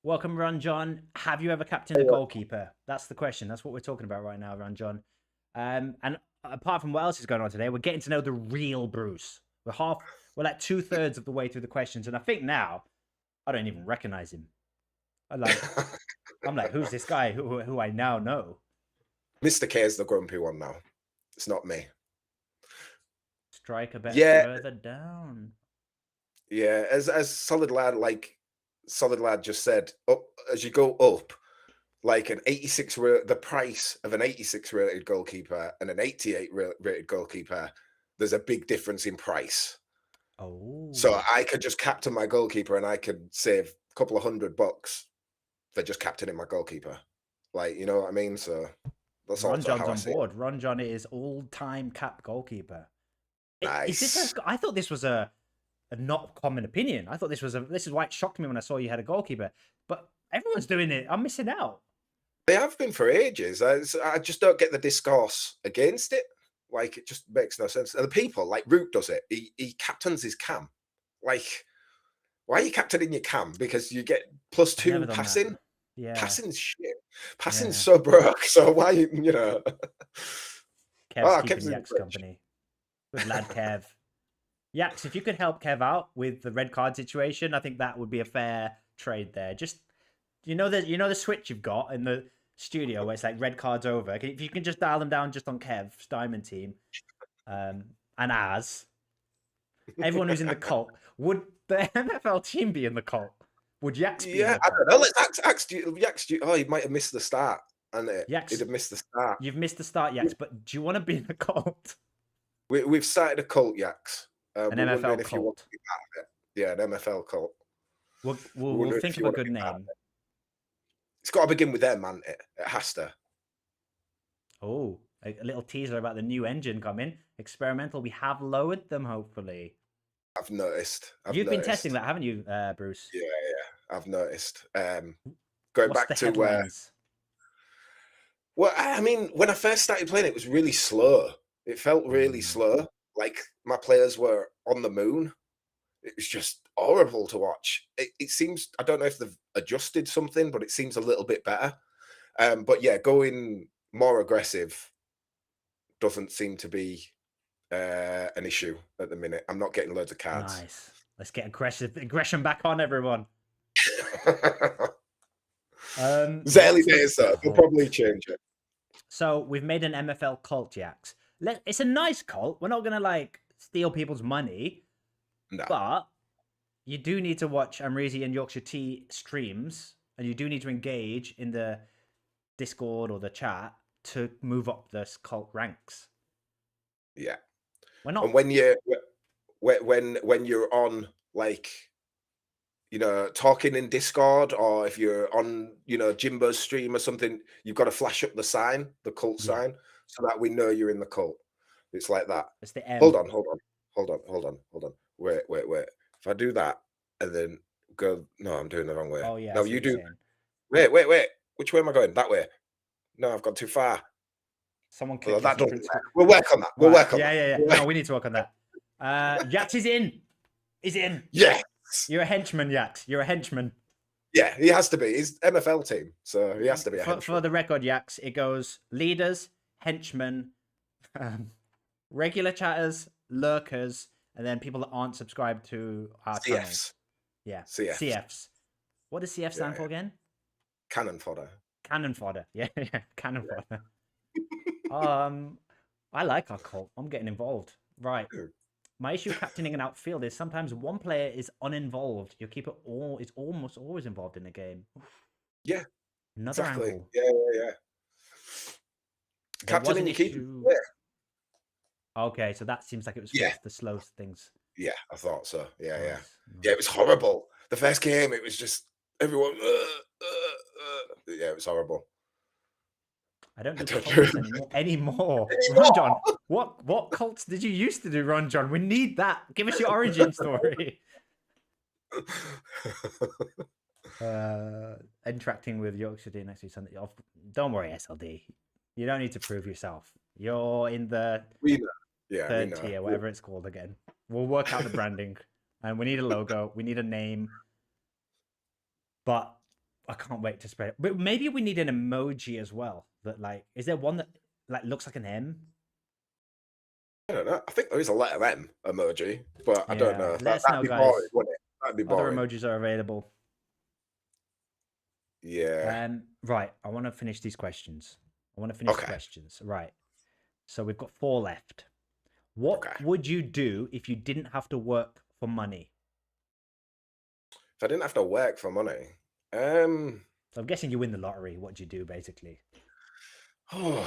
Welcome, Ron John. Have you ever captained a goalkeeper? That's the question. That's what we're talking about right now, Ron John. And apart from what else is going on today, we're getting to know the real Bruce. We're like 2/3 of the way through the questions, and I think now I don't even recognize him. I'm like, who's this guy who I now know? Mr. K is the grumpy one now. It's not me. Strike a bit further down. Yeah, as Solid Lad just said, as you go up, like an 86 the price of an 86 rated goalkeeper and an 88 rated goalkeeper, there's a big difference in price. Oh. So I could just captain my goalkeeper and I could save a couple of $100 for just captaining my goalkeeper. Like, you know what I mean? So that's Ron John's on board. Ron John is all-time cap goalkeeper. Nice. I thought this was a not common opinion. I thought this is why it shocked me when I saw you had a goalkeeper. But everyone's doing it. I'm missing out. They have been for ages. I just don't get the discourse against it. Like, it just makes no sense. And the people, like Root does it. He captains his cam. Like, why are you captaining your cam? Because you get +2 passing. Yeah. Passing's shit. Passing's so broke. So why, Kev's keeping Yaks company. With lad Kev. Yaks, if you could help Kev out with the red card situation, I think that would be a fair trade there. Just the switch you've got in the studio where it's like red cards over. If you can just dial them down just on Kev's diamond team, and Az, everyone who's in the cult. Would the MFL team be in the cult? Would Yax be in Yeah, the I cult? don't know. Let's ask Yax. Oh, he might have missed the start, and Yax, he'd have missed the start. you've missed the start, Yax, but do you want to be in the cult? We've started a cult, Yax. An We're wondering MFL if you want cult. to be part of it. Yeah, an MFL cult. We'll Wondering think if of you a want to good be part of name. It's got to begin with M, man. It has to. Oh, a little teaser about the new engine coming. Experimental. We have lowered them, hopefully. I've noticed. You've been testing that, haven't you, Bruce? Yeah, I've noticed. Going What's back the to headlines? well, I mean, when I first started playing, it was really slow. It felt really slow. Like my players were on the moon. It was just horrible to watch. It seems, I don't know if they've adjusted something, but it seems a little bit better. But yeah, going more aggressive doesn't seem to be an issue at the minute. I'm not getting loads of cards. Nice. Let's get aggression back on, everyone. It's early days, though. They'll probably change it. So we've made an MFL cult, Yax. It's a nice cult. We're not gonna like steal people's money, No. but you do need to watch Amreezy and Yorkshire Tea streams, and you do need to engage in the Discord or the chat to move up this cult ranks. Yeah. We're not. And when you're on, like, you know, talking in Discord, or if you're on, you know, Jimbo's stream or something, you've got to flash up the sign, the cult sign, so that we know you're in the cult. It's like that. It's the M. Hold on. Wait. If I do that and then go, no, I'm doing the wrong way. Oh yeah. No, you do. Wait. Which way am I going? That way. No, I've gone too far. Someone Well, clicked that the doesn't. We'll work on that. We'll work on that. Yeah. No, we need to work on that. Yax is in. He's in. Yes. You're a henchman, Yax. You're a henchman. Yeah, he has to be. He's MFL team, so he has to be a henchman. For the record, Yax, it goes leaders, henchmen, regular chatters, lurkers, and then people that aren't subscribed to our channels. Yeah. CFs. What does CF stand for again? Cannon fodder. Cannon fodder. Yeah. Cannon fodder. I like our cult. I'm getting involved. Right. My issue captaining an outfield is sometimes one player is uninvolved. Your keeper is almost always involved in the game. Yeah. Another exactly. angle. Yeah. Captaining your keeper. Yeah. Okay, so that seems like it was the slow things. Yeah, I thought so. Yeah. Nice. Yeah, it was horrible. The first game, it was just everyone. Yeah, it was horrible. I don't do cults anymore. Ron John, what cults did you used to do, Ron John? We need that. Give us your origin story. Interacting with Yorkshire D next week Sunday. Don't worry, SLD. You don't need to prove yourself. You're in the third tier, whatever it's called again. We'll work out the branding, and we need a logo. We need a name. But I can't wait to spread it. But maybe we need an emoji as well. That like, is there one that like looks like an M? I don't know. I think there is a letter M emoji, but I don't know. Let us know, guys. Boring, wouldn't it? That'd be boring. Other emojis are available. Yeah. Right. I want to finish these questions. Questions. Right. So we've got 4 left. What would you do if you didn't have to work for money? If I didn't have to work for money, so I'm guessing you win the lottery. What'd you do, basically? Oh,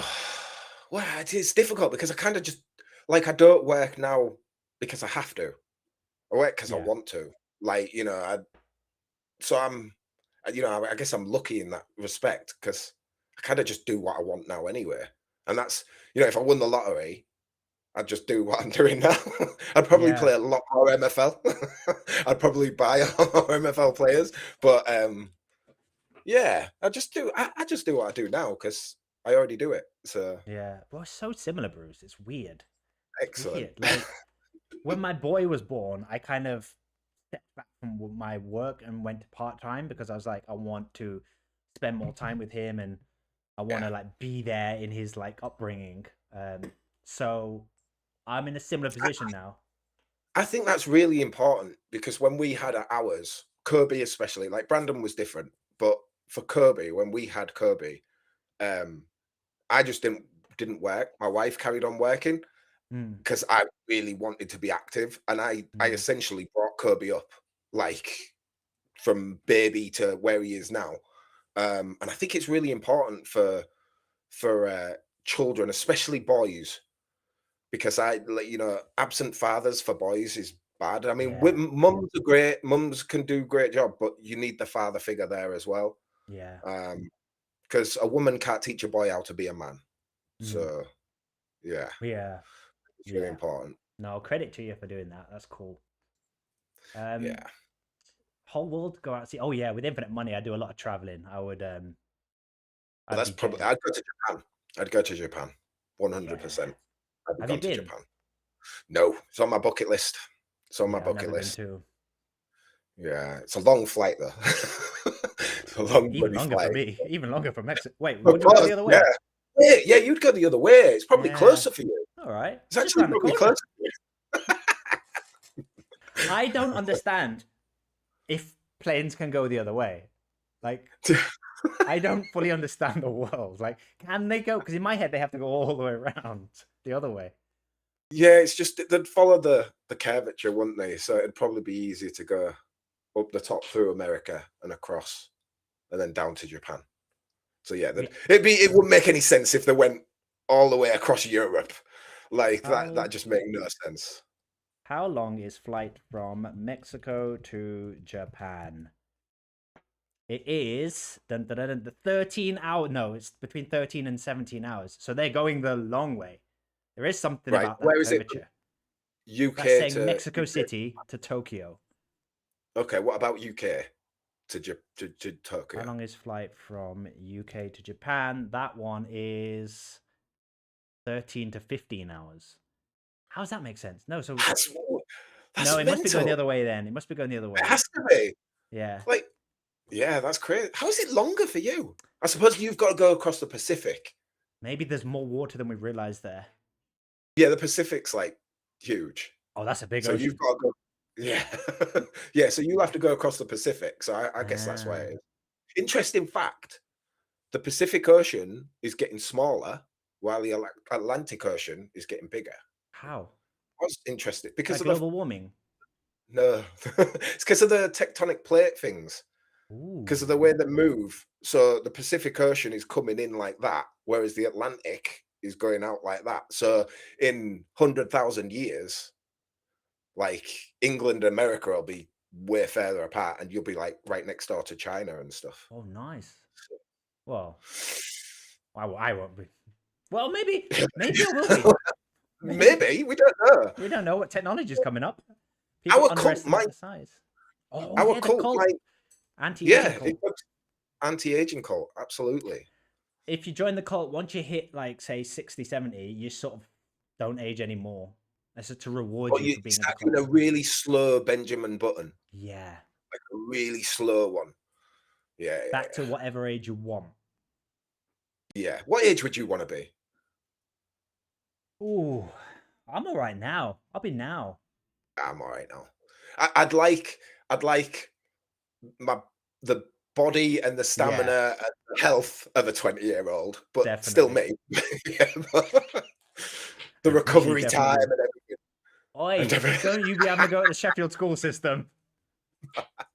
well, it's difficult because I kind of just like I don't work now because I have to. I work because I want to. Like, you know, I guess I'm lucky in that respect because I kind of just do what I want now anyway. And that's, you know, if I won the lottery, I'd just do what I'm doing now. I'd probably play a lot more MFL. I'd probably buy a lot more MFL players. But yeah, I just do what I do now because I already do it. So yeah, well, it's so similar, Bruce. It's weird. Excellent. It's weird. Like when my boy was born, I kind of stepped back from my work and went to part-time because I was like, I want to spend more time with him and I want to like be there in his like upbringing. So I'm in a similar position now. I think that's really important because when we had ours, Kirby especially, like Brandon was different, but for Kirby, when we had Kirby, I just didn't work. My wife carried on working, because I really wanted to be active, and I essentially brought Kirby up like from baby to where he is now. And I think it's really important for children, especially boys, because absent fathers for boys is bad. I mean, mums are great. Mums can do a great job, but you need the father figure there as well. Yeah. Because a woman can't teach a boy how to be a man. So, yeah. Yeah. It's really important. No, credit to you for doing that. That's cool. Yeah. Whole world go out see. Oh yeah, with infinite money, I do a lot of traveling. I would. That's probably. I'd go to Japan. I'd go to Japan. 100%. I've Have gone you to been? Japan. No, it's on my bucket list. It's on my I've bucket never list. been too. Yeah, it's a long flight though. It's a long Even bloody longer flight. for me. Even longer from Mexico. Wait, Of would you go course, the other way? Yeah, you'd go the other way. It's probably Yeah. closer for you. All right. It's actually probably closer for you. I don't understand if planes can go the other way. Like, I don't fully understand the world. Like, can they go? Because in my head, they have to go all the way around the other way. Yeah, it's just they'd follow the curvature, wouldn't they? So it'd probably be easier to go up the top through America and across, and then down to Japan. So yeah, it wouldn't make any sense if they went all the way across Europe. Like that just make no sense. How long is flight from Mexico to Japan? It is the 13 hour. No, it's between 13 and 17 hours. So they're going the long way. There is something about that Where is curvature. UK That's saying to Mexico UK. City to Tokyo. Okay, what about UK to Tokyo? How long is flight from UK to Japan? That one is 13 to 15 hours. How does that make sense? No, so that's no, it mental. must be going the other way then. It must be going the other way. It has to be. Yeah. Like, yeah, that's crazy. How is it longer for you? I suppose you've got to go across the Pacific. Maybe there's more water than we realized there. Yeah, the Pacific's like huge. Oh, that's a big so ocean. You've got to go. Yeah, yeah. So you have to go across the Pacific. So I guess that's why it is. Interesting fact: the Pacific Ocean is getting smaller, while the Atlantic Ocean is getting bigger. How? I was interested because of global warming. No, it's because of the tectonic plate things. Because of the way they move. So the Pacific Ocean is coming in like that, whereas the Atlantic is going out like that. So in 100,000 years, like England and America will be way further apart, and you'll be like right next door to China and stuff. Oh, nice. Well, I won't be. Well, maybe I will be. Maybe we don't know. We don't know what technology is coming up. People underestimate the size. Oh, our cult, anti-aging cult. Anti-aging cult, absolutely. If you join the cult, once you hit like say 60, 70, you sort of don't age anymore. That's to reward you for being in a really slow Benjamin Button. Yeah. Like a really slow one. Yeah. Back to whatever age you want. Yeah. What age would you want to be? Ooh, I'm all right now. I'll be now. I'm all right now. I'd like the body and the stamina and the health of a 20-year-old, but Definitely. Still me. The recovery time and everything. Oi, don't you be having to go to the Sheffield school system.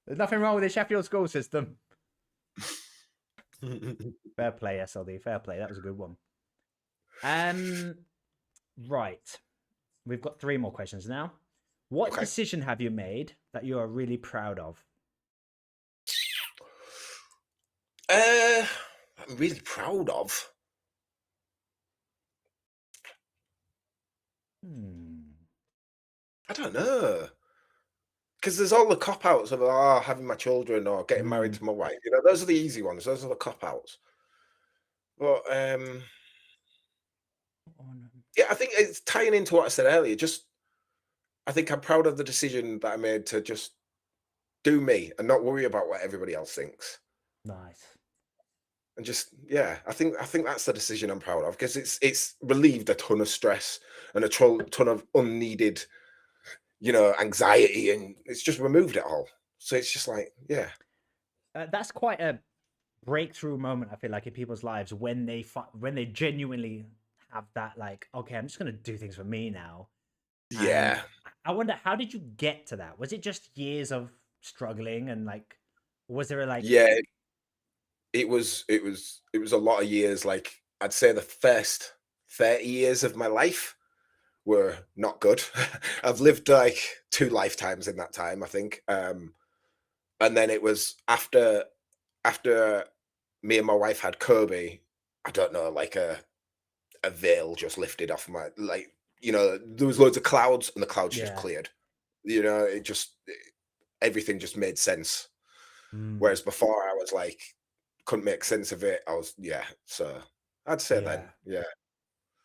There's nothing wrong with the Sheffield school system. Fair play, SLD. Fair play. That was a good one. Right. We've got 3 more questions now. What decision have you made that you are really proud of? I'm really proud of. I don't know. Because there's all the cop-outs of having my children or getting married to my wife. You know, those are the easy ones. Those are the cop-outs. But yeah, I think it's tying into what I said earlier. I think I'm proud of the decision that I made to just do me and not worry about what everybody else thinks. Nice. And I think that's the decision I'm proud of, because it's relieved a ton of stress and a ton of unneeded, anxiety, and it's just removed it all. So it's just like, yeah. That's quite a breakthrough moment, I feel like, in people's lives when they genuinely have that like, okay, I'm just gonna do things for me now. Yeah. And I wonder, how did you get to that? Was it just years of struggling and like, was there like, Yeah, it was a lot of years. Like, I'd say the first 30 years of my life were not good. I've lived like 2 lifetimes in that time, I think. And then it was after me and my wife had Kobe, I don't know, like a veil just lifted off my, like, there was loads of clouds and the clouds just yeah, cleared. Everything just made sense. mm, Whereas before I was like, couldn't make sense of it. So I'd say then, yeah,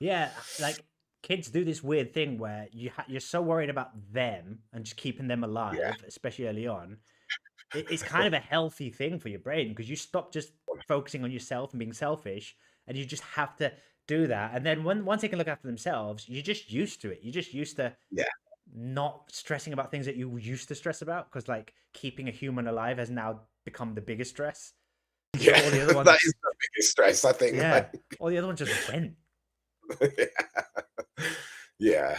yeah, like kids do this weird thing where you're so worried about them and just keeping them yeah, alive, especially early on. It's kind of a healthy thing for your brain because you stop just focusing on yourself and being selfish, and you just have to do that. And then once they can look after themselves, you're just used to it. You're just used to yeah, not stressing about things that you used to stress about, because like keeping a human alive has now become the biggest stress. So yeah. all the other ones, That is the biggest stress, I think. yeah, Like, all the other ones just went. yeah,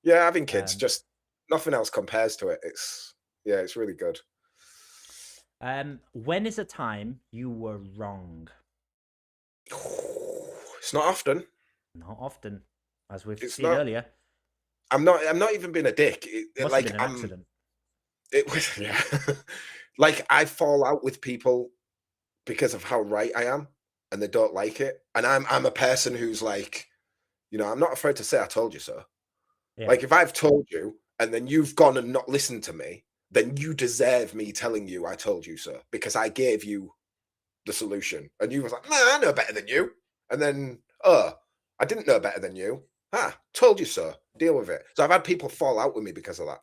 yeah. Having kids, Um, just nothing else compares to it. It's really good. when is a time you were wrong? It's not often. Not often, as we've It's seen not. earlier. I'm not even being a dick. Must have been an accident. It was, yeah. Like, I fall out with people because of how right I am, and they don't like it. And I'm a person who's like, I'm not afraid to say I told you so. Yeah. Like, if I've told you and then you've gone and not listened to me, then you deserve me telling you I told you so, because I gave you the solution. And you was like, nah, I know better than you. And then, I didn't know better than you. Told you so. Deal with it. So I've had people fall out with me because of that.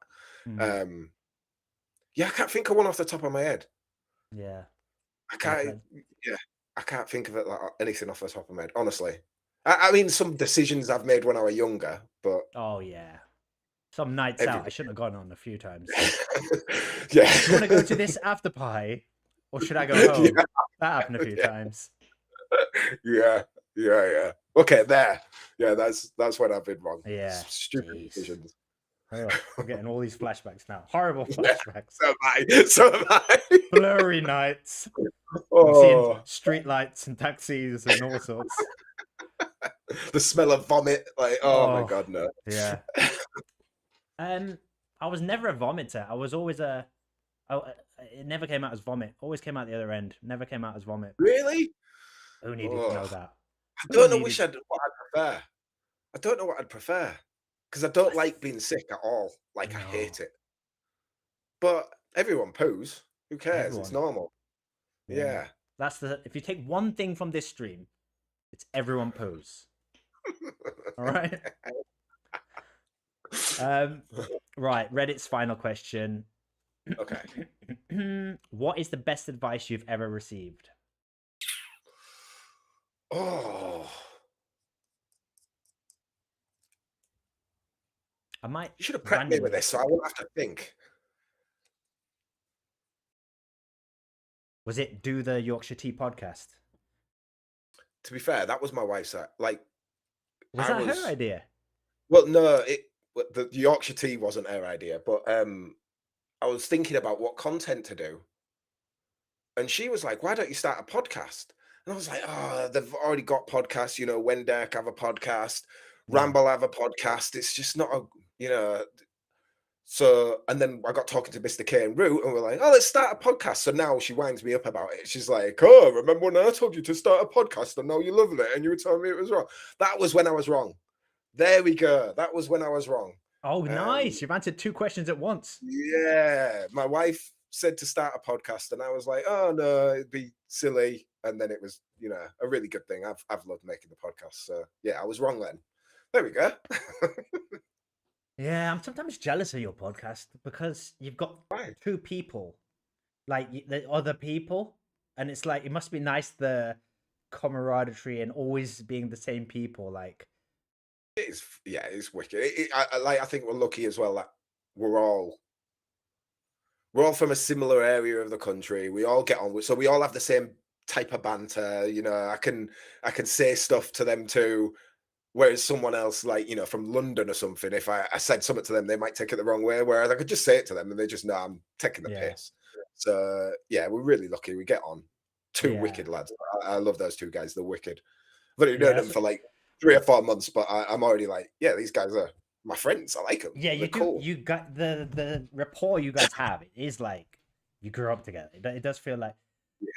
Mm, Yeah, I can't think of one off the top of my head. yeah. I Like, can't. Yeah, I can't think of it like anything off the top of my head. Honestly, I mean, some decisions I've made when I was younger, but oh yeah. Some nights out I shouldn't have gone on a few times. yeah. Do you want to go to this after pie, or should I go home? Yeah, That happened a few times. yeah. Okay, there. Yeah, that's when I've been wrong. Yeah. Stupid Jeez. decisions. Oh, I'm getting all these flashbacks now. Horrible Yeah, flashbacks. so am I. So am I. Blurry nights. I'm seeing Oh, street lights and taxis and all sorts. the smell of vomit. Like, oh my God, no. Yeah. I was never a vomiter. I was always it never came out as vomit. Always came out the other end. Never came out as vomit. Really? Who needed to know Oh, that? I Who don't know needed- what I'd prefer. I don't know what I'd prefer, because I don't like being sick at all. Like, I hate No. it. But everyone poos. Who cares? It's Everyone. normal. Yeah. That's if you take one thing from this stream, it's everyone pose. All right. Right. Reddit's final question. Okay. What is the best advice you've ever received? Oh, I might. you should have prepped me with randomly- this, so I won't have to think. Was it do the Yorkshire Tea podcast? To be fair, that was my wife's. Like, Was that her idea? well, no, the Yorkshire tea wasn't her idea, but I was thinking about what content to do, and she was like, "Why don't you start a podcast?" And I was like, "Oh, they've already got podcasts. Wendeck have a podcast, Yeah. Ramble have a podcast. It's just not a. So, and then I got talking to Mr. K and Root, and we're like, "Oh, let's start a podcast." So now she winds me up about it. She's like, "Oh, remember when I told you to start a podcast, and now you're loving it, and you were telling me it was wrong?" That was when I was wrong. There we go. That was when I was wrong. Oh, nice! You've answered 2 questions at once. Yeah, my wife said to start a podcast, and I was like, "Oh no, it'd be silly." And then it was, a really good thing. I've loved making the podcast. So yeah, I was wrong then. There we go. Yeah, I'm sometimes jealous of your podcast because you've got Right. 2 people, like the other people, and it's like it must be nice the camaraderie and always being the same people. Like, It's wicked. I think we're lucky as well that we're all from a similar area of the country. We all get on so we all have the same type of banter. I can say stuff to them too, Whereas someone else, like, you know, from London or something, if I said something to them, they might take it the wrong way. Whereas I could just say it to them and they just know I'm taking the Yeah. piss. So yeah, we're really lucky. We get on. Two Yeah. wicked lads. I love those two guys. They're wicked. I've only Yeah, known them for like 3 or 4 months, but I'm already like, yeah, these guys are my friends. I like them. Yeah, you They're do. cool. You got the rapport you guys have. It is like you grew up together. It does feel like,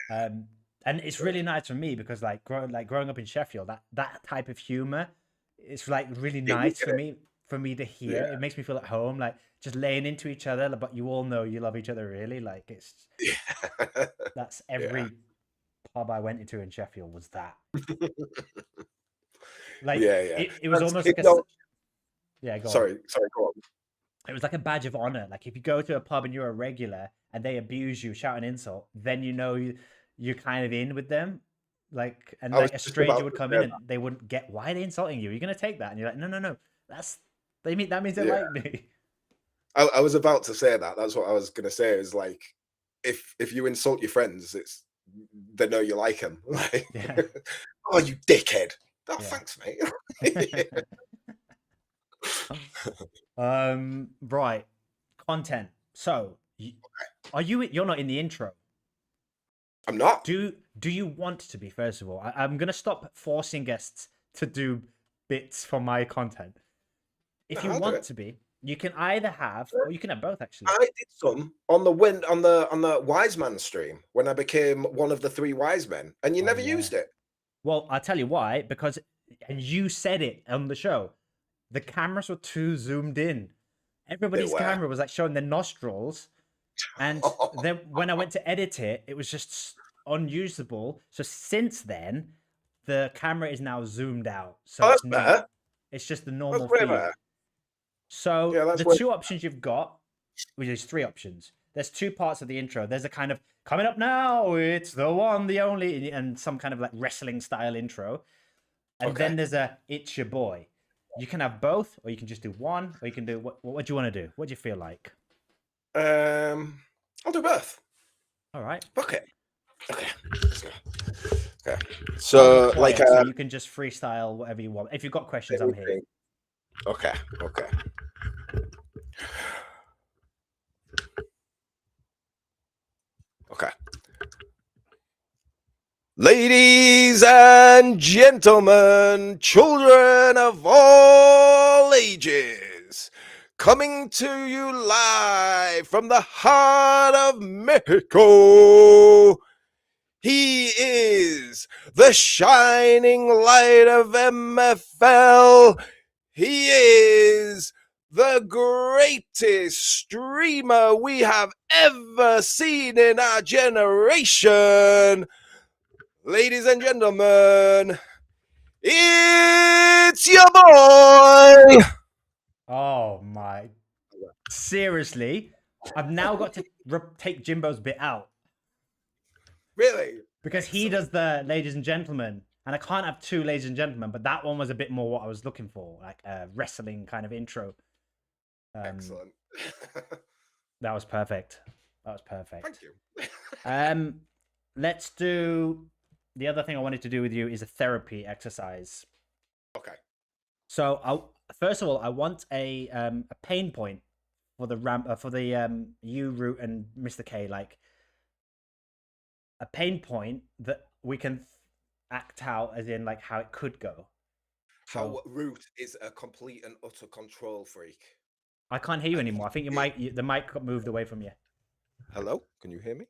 and it's really nice for me because like growing up in Sheffield, that type of humor, it's like really Yeah, we nice get for me to hear. Yeah. It makes me feel at home, like just laying into each other. But you all know you love each other, really. Like it's Yeah. that's every pub I went into in Sheffield was that. Like Yeah, yeah. it was That's- almost it like a don't- yeah. Go on. sorry, go on. It was like a badge of honor. Like if you go to a pub and you're a regular and they abuse you, shout an insult, then you know you're kind of in with them. Like and I was like a just stranger about would to come say in and they wouldn't get why are they insulting you? You're gonna take that and you're like, no. That means they Yeah. like me. I was about to say that. That's what I was gonna say. Is like, if you insult your friends, it's they know you like them. Like, Yeah. oh, you dickhead. Oh, Yeah. thanks, mate. Right. Content. So you're not in the intro. I'm not. Do you want to be, first of all? I'm gonna stop forcing guests to do bits for my content. If No, you I'll do want it. to be, you can either have or you can have both actually. I did some on the wise man stream when I became one of the 3 wise men, and you Oh, never yeah. used it. Well, I'll tell you why, because and you said it on the show. The cameras were too zoomed in. Everybody's were. camera was like showing their nostrils. And then when I went to edit it, it was just unusable. So since then, the camera is now zoomed out. So Oh, that's it's better. it's just the That's normal way feed. better. So Yeah, that's the way- 2 options you've got, which is 3 options. There's 2 parts of the intro. There's a kind of coming up now, it's the one, the only, and some kind of like wrestling style intro. And Okay. then there's a it's your boy. You can have both, or you can just do one, or you can do what do you want to do? What do you feel like? I'll do both. All right. Okay. Let's go. Okay. So, Quiet, like, so you can just freestyle whatever you want. If you've got questions, I'm here. Okay. Okay. Ladies and gentlemen, children of all ages, coming to you live from the heart of Mexico. He is the shining light of MFL. He is the greatest streamer we have ever seen in our generation. Ladies and gentlemen, it's your boy. Oh my! Seriously, I've now got to take Jimbo's bit out Really? because he does the ladies and gentlemen, and I can't have 2 ladies and gentlemen. But that one was a bit more what I was looking for, like a wrestling kind of intro. Excellent. That was perfect. That was perfect. Thank you. Let's do the other thing I wanted to do with you is a therapy exercise. Okay. So first of all, I want a pain point for the you Root and Mr. K, like a pain point that we can act out as in like how it could go. How Root is a complete and utter control freak. I can't hear you anymore. I think the mic got moved away from you. Hello? Can you hear me?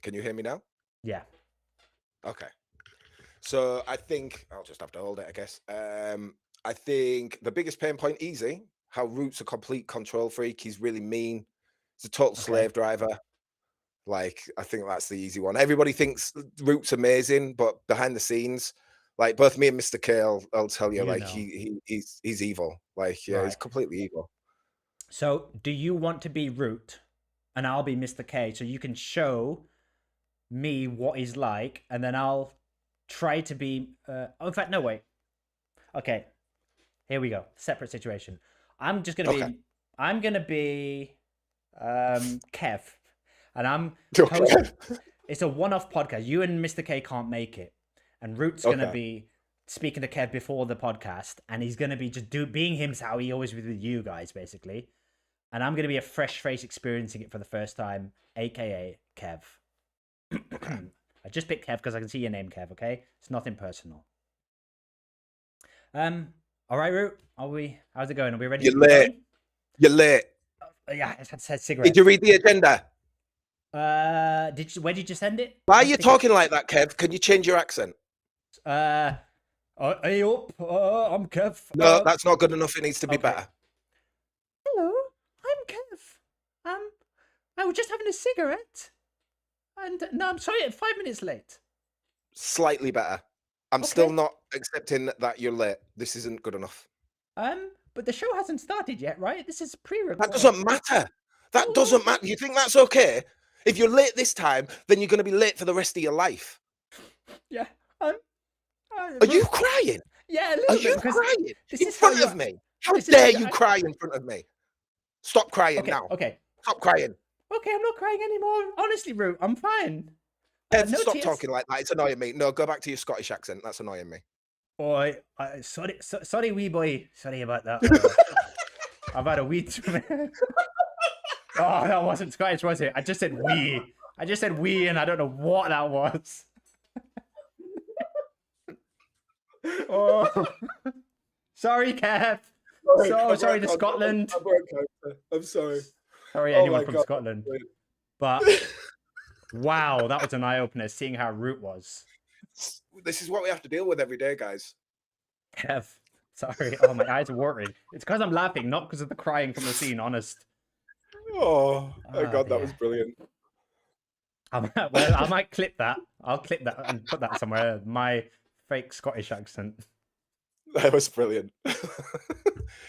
Can you hear me now? Yeah. Okay. So I think I'll just have to hold it, I guess. I think the biggest pain point, easy. How Root's a complete control freak. He's really mean. He's a total slave driver. Like, I think that's the easy one. Everybody thinks Root's amazing, but behind the scenes, like both me and Mr. K, I'll tell you, like he's evil. Like, yeah, he's completely evil. So, do you want to be Root, and I'll be Mr. K, so you can show me what he's like, and then I'll try to be. In fact, no, wait. Okay, here we go. Separate situation. I'm just gonna be. I'm gonna be Kev, and I'm. It's a one-off podcast. You and Mr. K can't make it, and Root's gonna be speaking to Kev before the podcast, and he's gonna be just being him how he always was with you guys, basically. And I'm gonna be a fresh face experiencing it for the first time, aka Kev. I just picked Kev because I can see your name, Kev. Okay, it's nothing personal. All right, Root. How's it going? Are we ready? You're late. You're late. Yeah, I had said cigarette. Did you read the agenda? Where did you send it? Why are you talking like that, Kev? Can you change your accent? Hey up, I'm Kev. No, that's not good enough. It needs to be better. Hello, I'm Kev. I was just having a cigarette, and no, I'm sorry, 5 minutes late. Slightly better. I'm still not accepting that you're late. This isn't good enough. But the show hasn't started yet, right? This is pre-recorded. That doesn't matter. That doesn't matter. You think that's okay? If you're late this time, then you're going to be late for the rest of your life. Yeah. Are you crying? Yeah, a Are little you bit. crying This in is how front of me? How this is dare how you cry in front of me? Stop crying now. Okay. Stop crying. Okay, I'm not crying anymore. Honestly, Root, I'm fine. Kev, No stop tears. talking like that. It's annoying me. No, go back to your Scottish accent. That's annoying me. Boy, sorry, wee boy. Sorry about that. I've had a wee too many. Oh, that wasn't Scottish, was it? I just said wee. I just said wee, and I don't know what that was. Oh, sorry, Kev. Sorry to Scotland. I'm sorry. Sorry, anyone from Scotland. But wow, that was an eye opener. Seeing how Root was. This is what we have to deal with every day, guys. Kev, sorry. Oh, my eyes are watering. It's because I'm laughing, not because of the crying from the scene. Honest. Oh my God, that was brilliant. Well, I might clip that. I'll clip that and put that somewhere. My fake Scottish accent. That was brilliant.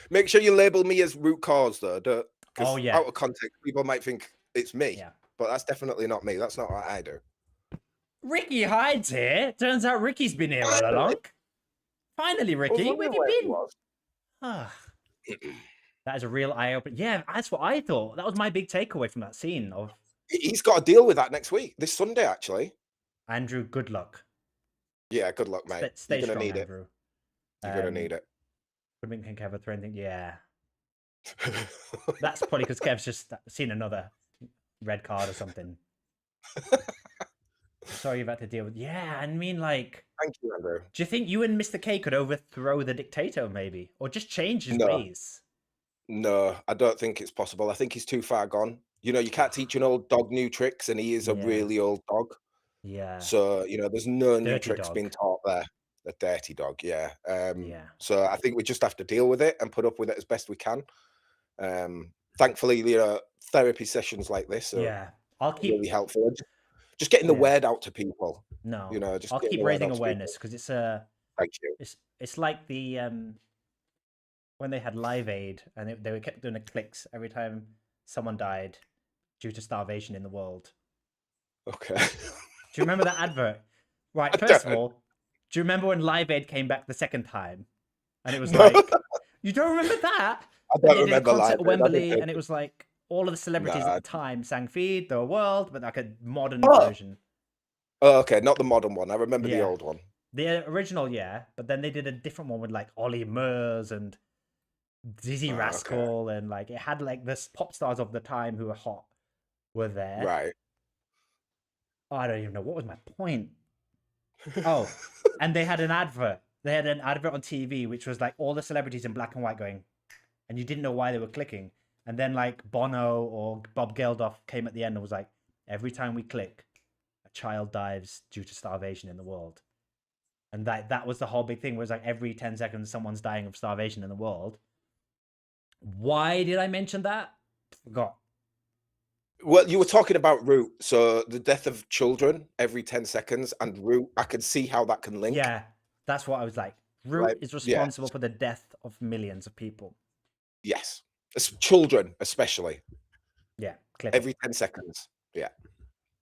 Make sure you label me as root cause, though. Oh, yeah. Out of context, people might think it's me. Yeah. But that's definitely not me. That's not what I do. Ricky hides here. Turns out Ricky's been here all along. Finally, Ricky, where have you been? Ah, that is a real eye opener. Yeah, that's what I thought. That was my big takeaway from that scene of He's got to deal with that next week, this Sunday, actually. Andrew. Good luck. Yeah, good luck, mate. Stay You're gonna strong, need Andrew. You're gonna need it. Wouldn't think Kev would throw anything. Yeah, that's probably because Kev's just seen another red card or something. Sorry you've had to deal with. Yeah, I mean, like. Thank you, Andrew. Do you think you and Mr. K could overthrow the dictator, maybe, or just change his ways? No, I don't think it's possible. I think he's too far gone. You know, you can't teach an old dog new tricks, and he is a really old dog. Yeah. So, you know, there's no new Dirty tricks dog. being taught there. A dirty dog, yeah. Yeah. So I think we just have to deal with it and put up with it as best we can. Thankfully, you know, therapy sessions like this are really helpful. Just getting the word out to people. No, you know, just I'll keep raising awareness because it's Thank you. It's like the when they had Live Aid and they kept doing the clicks every time someone died due to starvation in the world. Okay. Do you remember that advert? Right. First of all, do you remember when Live Aid came back the second time, and it was like, you don't remember that? I don't remember Live Aid. At Wembley, and it was like all of the celebrities at the time sang "Feed the World," but like a modern version. Oh, okay, not the modern one. I remember the old one. The original, yeah, but then they did a different one with like Ollie Murs and Dizzy Rascal, and like it had like the pop stars of the time who were hot were there. Right. Oh, I don't even know what was my point. Oh, and they had an advert. They had an advert on TV which was like all the celebrities in black and white going, and you didn't know why they were clicking. And then like Bono or Bob Geldof came at the end and was like, every time we click, a child dies due to starvation in the world. And that was the whole big thing, was like every 10 seconds someone's dying of starvation in the world. Why did I mention that? Forgot. Well, you were talking about Root, so the death of children every 10 seconds, and Root, I can see how that can link. Yeah, that's what I was like. Root is responsible for the death of millions of people. Yes. Children, especially. Yeah, clip every 10 seconds. Yeah.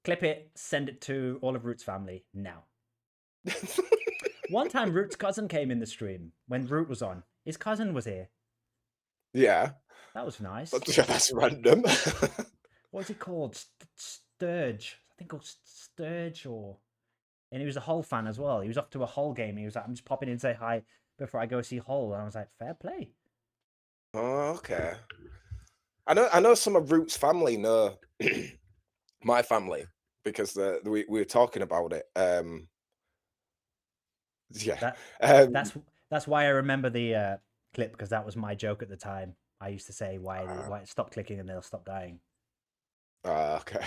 Clip it, send it to all of Root's family now. One time, Root's cousin came in the stream when Root was on. His cousin was here. Yeah. That was nice. That's random. What's it called? Sturge. I think called Sturge or and he was a Hull fan as well. He was off to a Hull game. And he was like, "I'm just popping in to say hi before I go see Hull." And I was like, "Fair play." Oh, okay. I know some of Root's family know my family because we were talking about it. Yeah. That's why I remember the clip, because that was my joke at the time. I used to say why it stop clicking and they'll stop dying. Okay.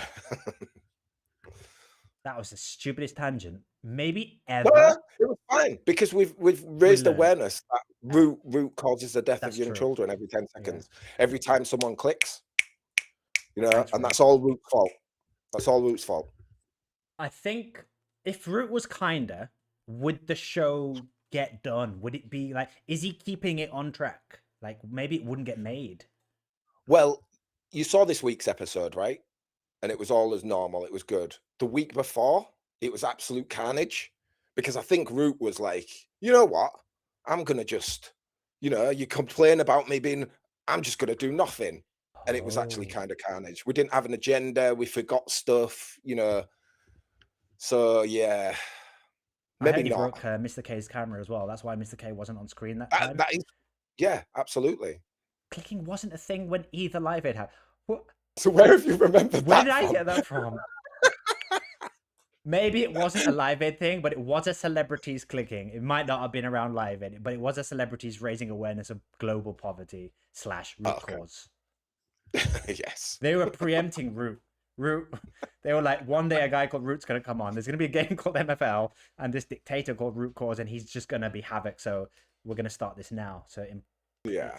That was the stupidest tangent maybe No, ever. it was fine because we've raised learned. awareness that root causes the death That's of young true. children every 10 Yeah. seconds. Every time someone clicks, you know, Thanks, and Root. that's all Root's fault. That's all Root's fault. I think if Root was kinder, would the show get done? Would it be like, is he keeping it on track? Like maybe it wouldn't get made. Well, you saw this week's episode, right? And it was all as normal. It was good. The week before, it was absolute carnage because I think Root was like, you know what? I'm going to just, you complain about me I'm just going to do nothing. And it was actually kind of carnage. We didn't have an agenda. We forgot stuff, So, yeah. I heard he not. broke Mr. K's camera as well. That's why Mr. K wasn't on screen that time. That is, yeah, absolutely. Clicking wasn't a thing when either live aid had. What? So where have you remembered Where that did I from? get that from? Maybe it wasn't a live aid thing, but it was a celebrities clicking. It might not have been around live aid, but it was a celebrities raising awareness of global poverty / root cause. Yes. They were preempting Root. They were like, one day a guy called Root's going to come on. There's going to be a game called MFL and this dictator called Root Cause, and he's just going to be havoc. So we're going to start this now. So yeah.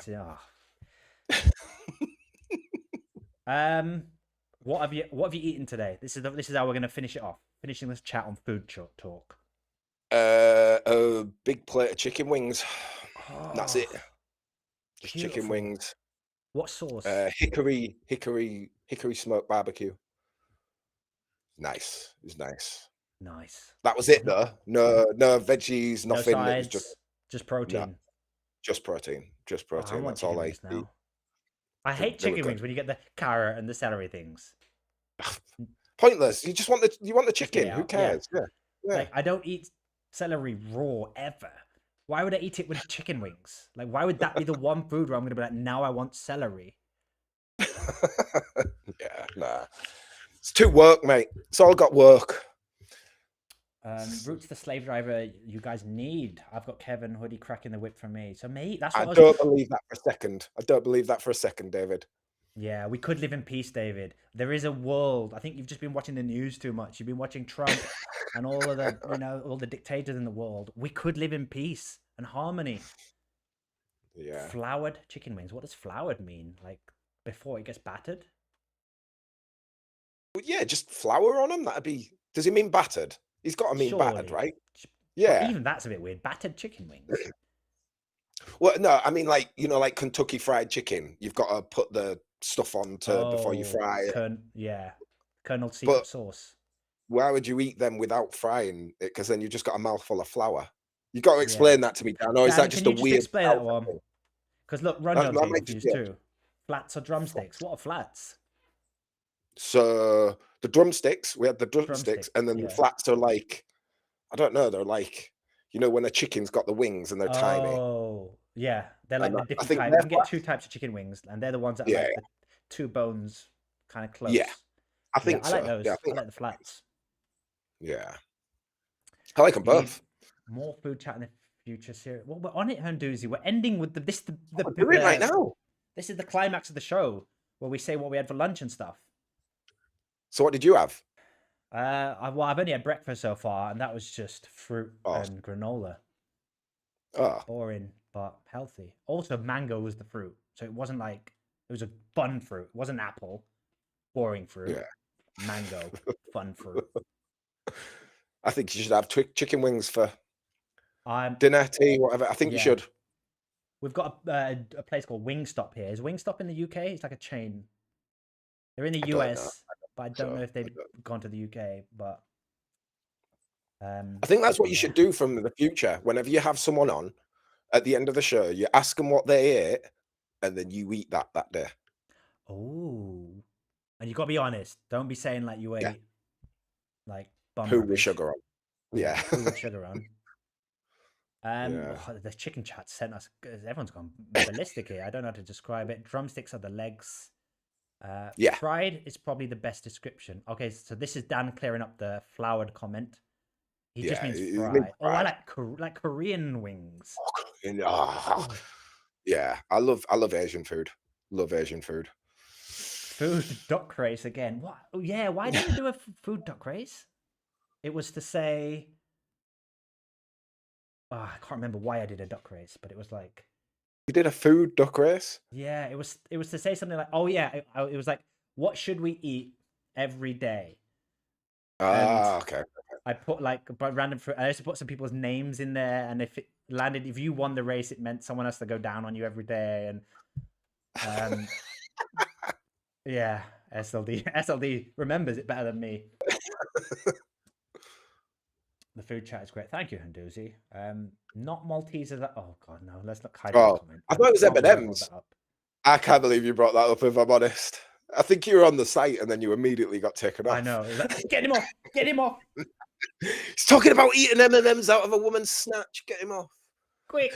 What have you eaten today? This is how we're going to finish it off. Finishing this chat on food talk. A big plate of chicken wings. That's it. Just Beautiful. chicken wings. What sauce? Hickory smoked barbecue. Nice. It was nice. Nice. That was it though. No veggies, nothing. No sides, it was just protein. No, just protein. Just protein. I want That's all I wings eat. now. I hate chicken wings when you get the carrot and the celery things. Pointless. You just want the chicken. Who out, cares? Yeah. Like I don't eat celery raw ever. Why would I eat it with chicken wings? Like why would that be the one food where I'm gonna be like, now I want celery? Yeah, nah. It's too work, mate. It's all got work. Root's the slave driver you guys need. I've got Kevin Hoodie cracking the whip for me. So mate, that's what I don't believe that for a second. I don't believe that for a second, David. Yeah, we could live in peace, David. There is a world. I think you've just been watching the news too much. You've been watching Trump and all of the, all the dictators in the world. We could live in peace and harmony. Yeah. Floured chicken wings. What does floured mean? Like before it gets battered? Well, yeah, just flour on them. That'd be. Does he mean battered? He's got to mean battered, Surely. right? But Yeah. even that's a bit weird. Battered chicken wings. Well, no, I mean like like Kentucky Fried Chicken. You've got to put the stuff on before you fry it. Yeah, Colonel Secret Sauce. Why would you eat them without frying it? Because then you've just got a mouthful of flour. You've got to explain that to me, Dan. Or is that just a weird? Explain that one? Because look, Runjon's confused too. Flats or drumsticks? What are flats? So the drumsticks, we had the drumsticks, and then the flats are like, I don't know, they're like, when a chicken's got the wings and they're tiny. Oh, yeah, they're like the different types. You can get 2 types of chicken wings, and they're the ones that are like the 2 bones kind of close. Yeah, I think so. I like those. Yeah, I like the flats. Yeah, I like them both. More food chat in the future series. Well, we're on it, Handoozy. We're ending with We're doing it right now. This is the climax of the show where we say what we had for lunch and stuff. So what did you have? I've only had breakfast so far, and that was just fruit and granola. Oh, boring but healthy. Also, mango was the fruit, so it wasn't like it was a fun fruit. It wasn't apple, boring fruit. Yeah. Mango, fun fruit. I think you should have chicken wings for dinner, tea, whatever. I think you should. We've got a place called Wingstop here. Is Wingstop in the UK? It's like a chain. They're in the US, but I don't know if they've gone to the UK. But I think that's what you should do from the future. Whenever you have someone on, at the end of the show, you ask them what they ate, and then you eat that day. Oh, and you got to be honest. Don't be saying like you ate like poo with sugar on. Yeah. Food sugar on. Yeah. Oh, the chicken chat sent us. Everyone's gone ballistic here. I don't know how to describe it. Drumsticks are the legs. Yeah. Fried is probably the best description. Okay, so this is Dan clearing up the floured comment. He just Yeah, means it means fried. Oh, I fried. like Korean wings. Yeah, I love Asian food. Love Asian food. Food duck race again. What? Oh, yeah, why did we do a food duck race? It was to say. Oh, I can't remember why I did a duck race, but it was like. You did a food duck race? Yeah, it was to say something like, oh yeah, it was like, what should we eat every day? Ah, And okay. I put like random fruit. I used to put some people's names in there, and if it landed, if you won the race, it meant someone has to go down on you every day. And yeah, SLD remembers it better than me. The food chat is great. Thank you, Handuzi. Not Maltese. Oh god, no. Let's not hide that comment. I thought it was Long before I brought M&M's. that up. I can't believe you brought that up, if I'm honest. I think you were on the site and then you immediately got taken off. I know. It was like, get him off! Get him off! He's talking about eating M&M's out of a woman's snatch. Get him off. Quick!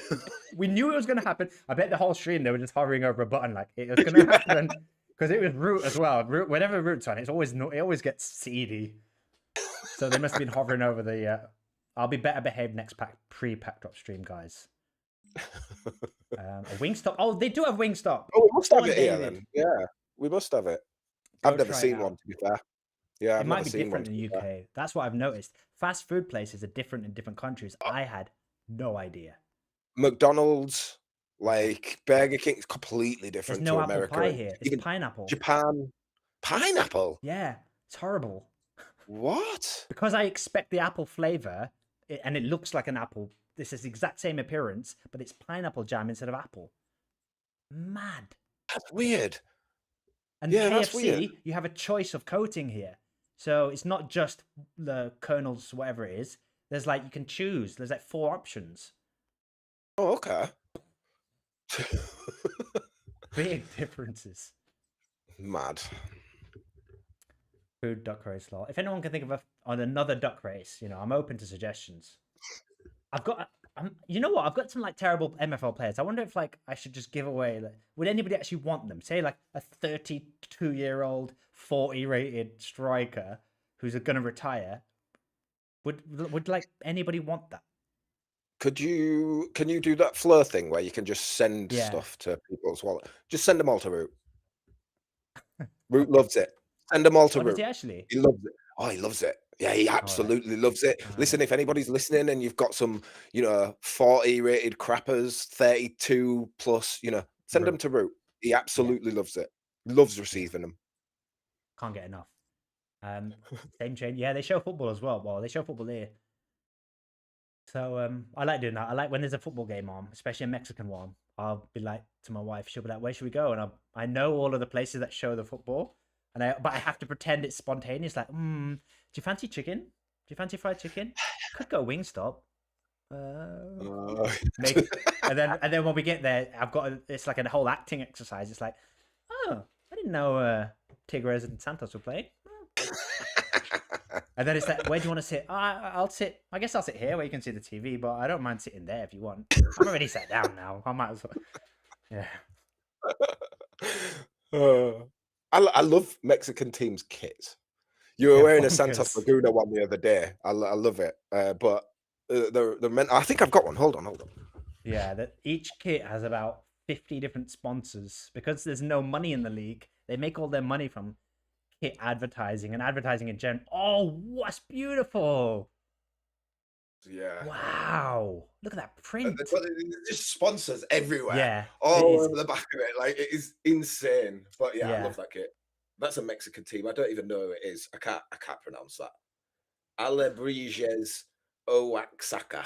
We knew it was going to happen. I bet the whole stream they were just hovering over a button like it was going to happen because it was root as well. Root, whenever root's on, it always gets seedy. So they must have been hovering over the. I'll be better behaved next pre-pack drop stream, guys. A Wingstop. Oh, they do have Wingstop. Oh, we must have Come it on, here David. then. Yeah, we must have it. Go I've never try it seen out. one, to be fair. Yeah, I've It might never be seen different one. in the UK. That's what I've noticed. Fast food places are different in different countries. I had no idea. McDonald's, like Burger King, is completely There's different no to apple America. pie and here. It's even pineapple. Japan. Pineapple? Yeah, it's horrible. What? Because I expect the apple flavor, and it looks like an apple. This is the exact same appearance, but it's pineapple jam instead of apple. Mad. That's weird. And Yeah, KFC, that's weird. you have a choice of coating here. So it's not just the kernels, whatever it is. There's like, you can choose. There's like 4 options. Oh, okay. Big differences. Mad. Food duck race law. If anyone can think of on another duck race, I'm open to suggestions. You know what? I've got some like terrible MFL players. I wonder if like I should just give away. Like, would anybody actually want them? Say like a 32-year-old 40 rated striker who's going to retire. Would like anybody want that? Can you do that Fleur thing where you can just send stuff to people's wallet? Just send them all to Root. Root loves it. Send them all to What Root. does he actually? He loves it. Oh, he loves it. Yeah, he absolutely loves it. Listen, if anybody's listening and you've got some, 40 rated crappers, 32 plus, send them to Root. He absolutely loves it. Loves receiving them. Can't get enough. Same chain. Yeah, they show football as well. Well, they show football here. So I like doing that. I like when there's a football game on, especially a Mexican one. I'll be like to my wife, she'll be like, "Where should we go?" And I know all of the places that show the football, but I have to pretend it's spontaneous. Like, do you fancy chicken? Do you fancy fried chicken? Could go Wingstop. And then when we get there, it's like a whole acting exercise. It's like, oh, I didn't know Tigres and Santos were playing. And then it's like, where do you want to sit? I'll sit. I guess I'll sit here where you can see the TV, but I don't mind sitting there if you want. I'm already sat down now. I might as well. Yeah. I love Mexican teams' kits. You were wearing a Santos Laguna one the other day. I love it. But the men. I think I've got one. Hold on. Yeah, each kit has about 50 different sponsors because there's no money in the league. They make all their money from kit advertising and advertising in general. Oh, what's beautiful! Yeah. Wow, look at that print. There's just sponsors everywhere. Yeah, all over the back of it. Like, it is insane. But yeah, I love that kit. That's a Mexican team. I don't even know who it is. I can't pronounce that. Alebrijes Oaxaca.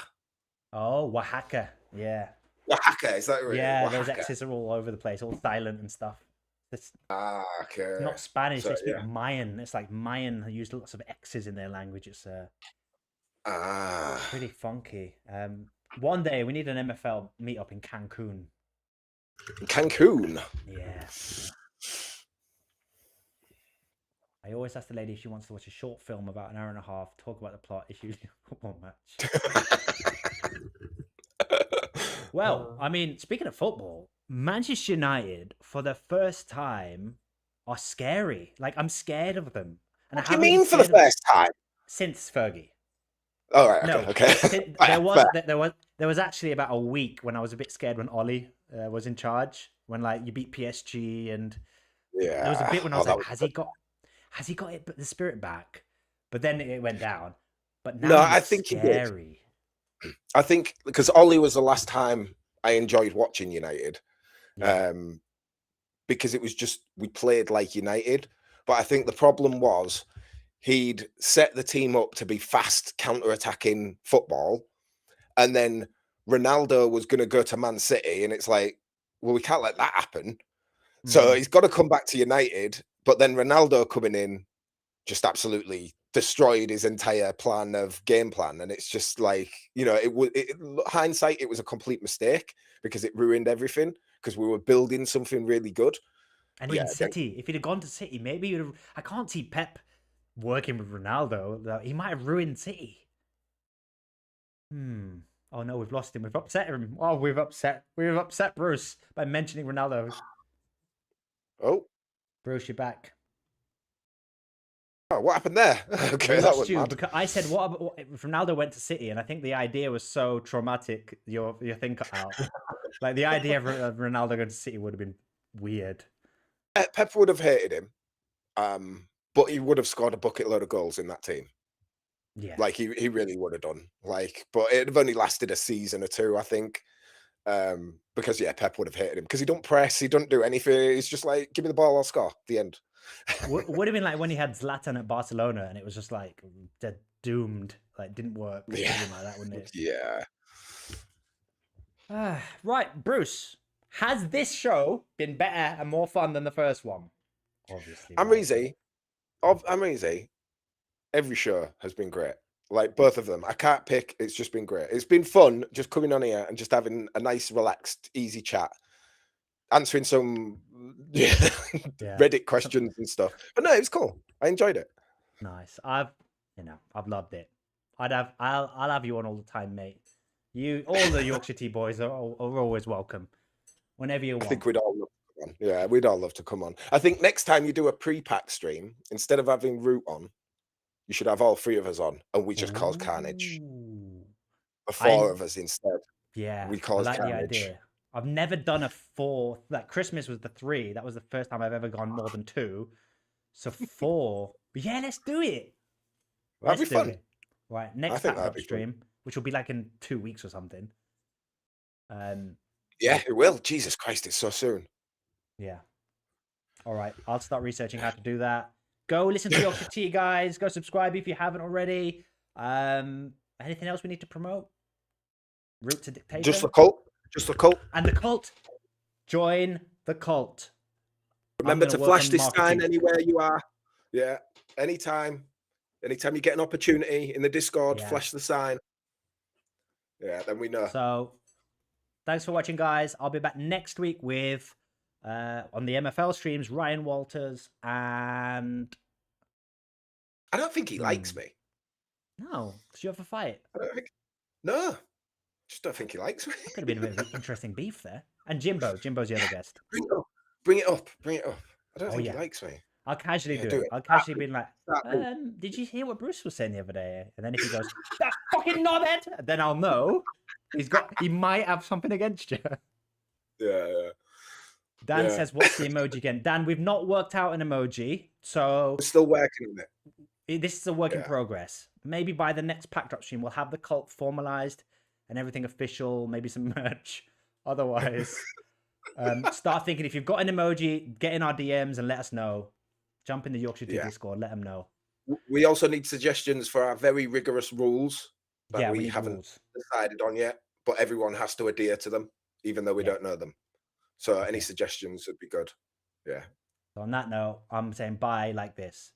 Oh, Oaxaca. Yeah. Oaxaca, is that right? Yeah, Oaxaca. those X's are all over the place, all silent and stuff. It's okay. not Spanish. They speak Mayan. It's like Mayan. They use lots of X's in their language. It's pretty funky. One day we need an MFL meetup in Cancun. Cancun. Yeah. I always ask the lady if she wants to watch a short film about an hour and a half, talk about the plot. It's usually a football match. Well, I mean, speaking of football, Manchester United for the first time are scary. Like I'm scared of them. And What I do you haven't been mean for the scared of first time? since Fergie. All right. No, Okay. there Fair. was actually about a week when I was a bit scared when Ollie was in charge, when like you beat PSG, and there was a Yeah. bit when I Oh, was that like, was has good. he got it, the spirit back? But then it went down. But No, now I it's think he did. scary. I think because Ollie was the last time I enjoyed watching United. Yeah. Because it was just we played like United. But I think the problem was he'd set the team up to be fast counter-attacking football, and then Ronaldo was going to go to Man City, and it's like, well, we can't let that happen. So he's got to come back to United, but then Ronaldo coming in just absolutely destroyed his entire game plan, and it's just like, you know, hindsight, it was a complete mistake because it ruined everything because we were building something really good. And Yeah, in City, if he'd have gone to City, maybe you'd have. I can't see Pep working with Ronaldo. He might have ruined City. Oh no, we've lost him. We've upset him. Oh, we've upset Bruce by mentioning Ronaldo. Oh, Bruce, you're back. what happened there? Okay, We that lost was you mad. because I said what if Ronaldo went to City, and I think the idea was so traumatic. Your thing cut out. Like the idea of Ronaldo going to City would have been weird. Pep would have hated him, but he would have scored a bucket load of goals in that team. Yeah. Like he really would have done. Like, but it'd have only lasted a season or two, I think. Because yeah, Pep would have hated him because he don't press, he don't do anything. He's just like, give me the ball, I'll score. The end. Would have been like when he had Zlatan at Barcelona, and it was just like they're doomed. Like didn't work. Yeah. Something like that, wouldn't it? Yeah. Right, Bruce. Has this show been better and more fun than the first one? Obviously. Amreezy, every show has been great. Like both of them. I can't pick. It's just been great. It's been fun just coming on here and just having a nice, relaxed, easy chat. Answering some Reddit questions and stuff. But no, it was cool. I enjoyed it. Nice. I've loved it. I'll have you on all the time, mate. All the Yorkshire Tea boys are always welcome. Whenever you want. I think we'd all love to come on. Yeah, we'd all love to come on. I think next time you do a pre-pack stream, instead of having Root on, you should have all three of us on, and we just cause carnage. The four of us instead. Yeah, we cause I like carnage. the idea. I've never done a 4. Like Christmas was the 3. That was the first time I've ever gone more than 2. So 4. But yeah, let's do it. That'd be fun. Right, next pack stream, which will be like in 2 weeks or something. Yeah, it will. Jesus Christ, it's so soon. Yeah. All right, I'll start researching how to do that. Go listen to Yorkshire Tea, guys. Go subscribe if you haven't already. Anything else we need to promote? Route to Dictation? Just the cult. Just the cult. And the cult. Join the cult. Remember to flash this sign anywhere you are. Yeah, anytime. Anytime you get an opportunity in the Discord, flash the sign. Yeah, then we know. So, thanks for watching, guys. I'll be back next week with, on the MFL streams, Ryan Walters and... I don't think he likes me. No, because you have a fight. No, just don't think he likes me. That could have been a bit of interesting beef there. And Jimbo's the other guest. Bring it up. I don't think he likes me. I'll casually do it. I'll casually be like, did you hear what Bruce was saying the other day? And then if he goes, that fucking knobhead, then I'll know he might have something against you. Yeah. Dan says, what's the emoji again? Dan, we've not worked out an emoji, so we're still working on it. This is a work in progress. Maybe by the next pack drop stream, we'll have the cult formalized and everything official, maybe some merch. Otherwise, start thinking, if you've got an emoji, get in our DMs and let us know. Jump in the Yorkshire Tea Discord, let them know. We also need suggestions for our very rigorous rules that we haven't decided on yet, but everyone has to adhere to them, even though we don't know them. So any suggestions would be good. Yeah. So on that note, I'm saying bye like this.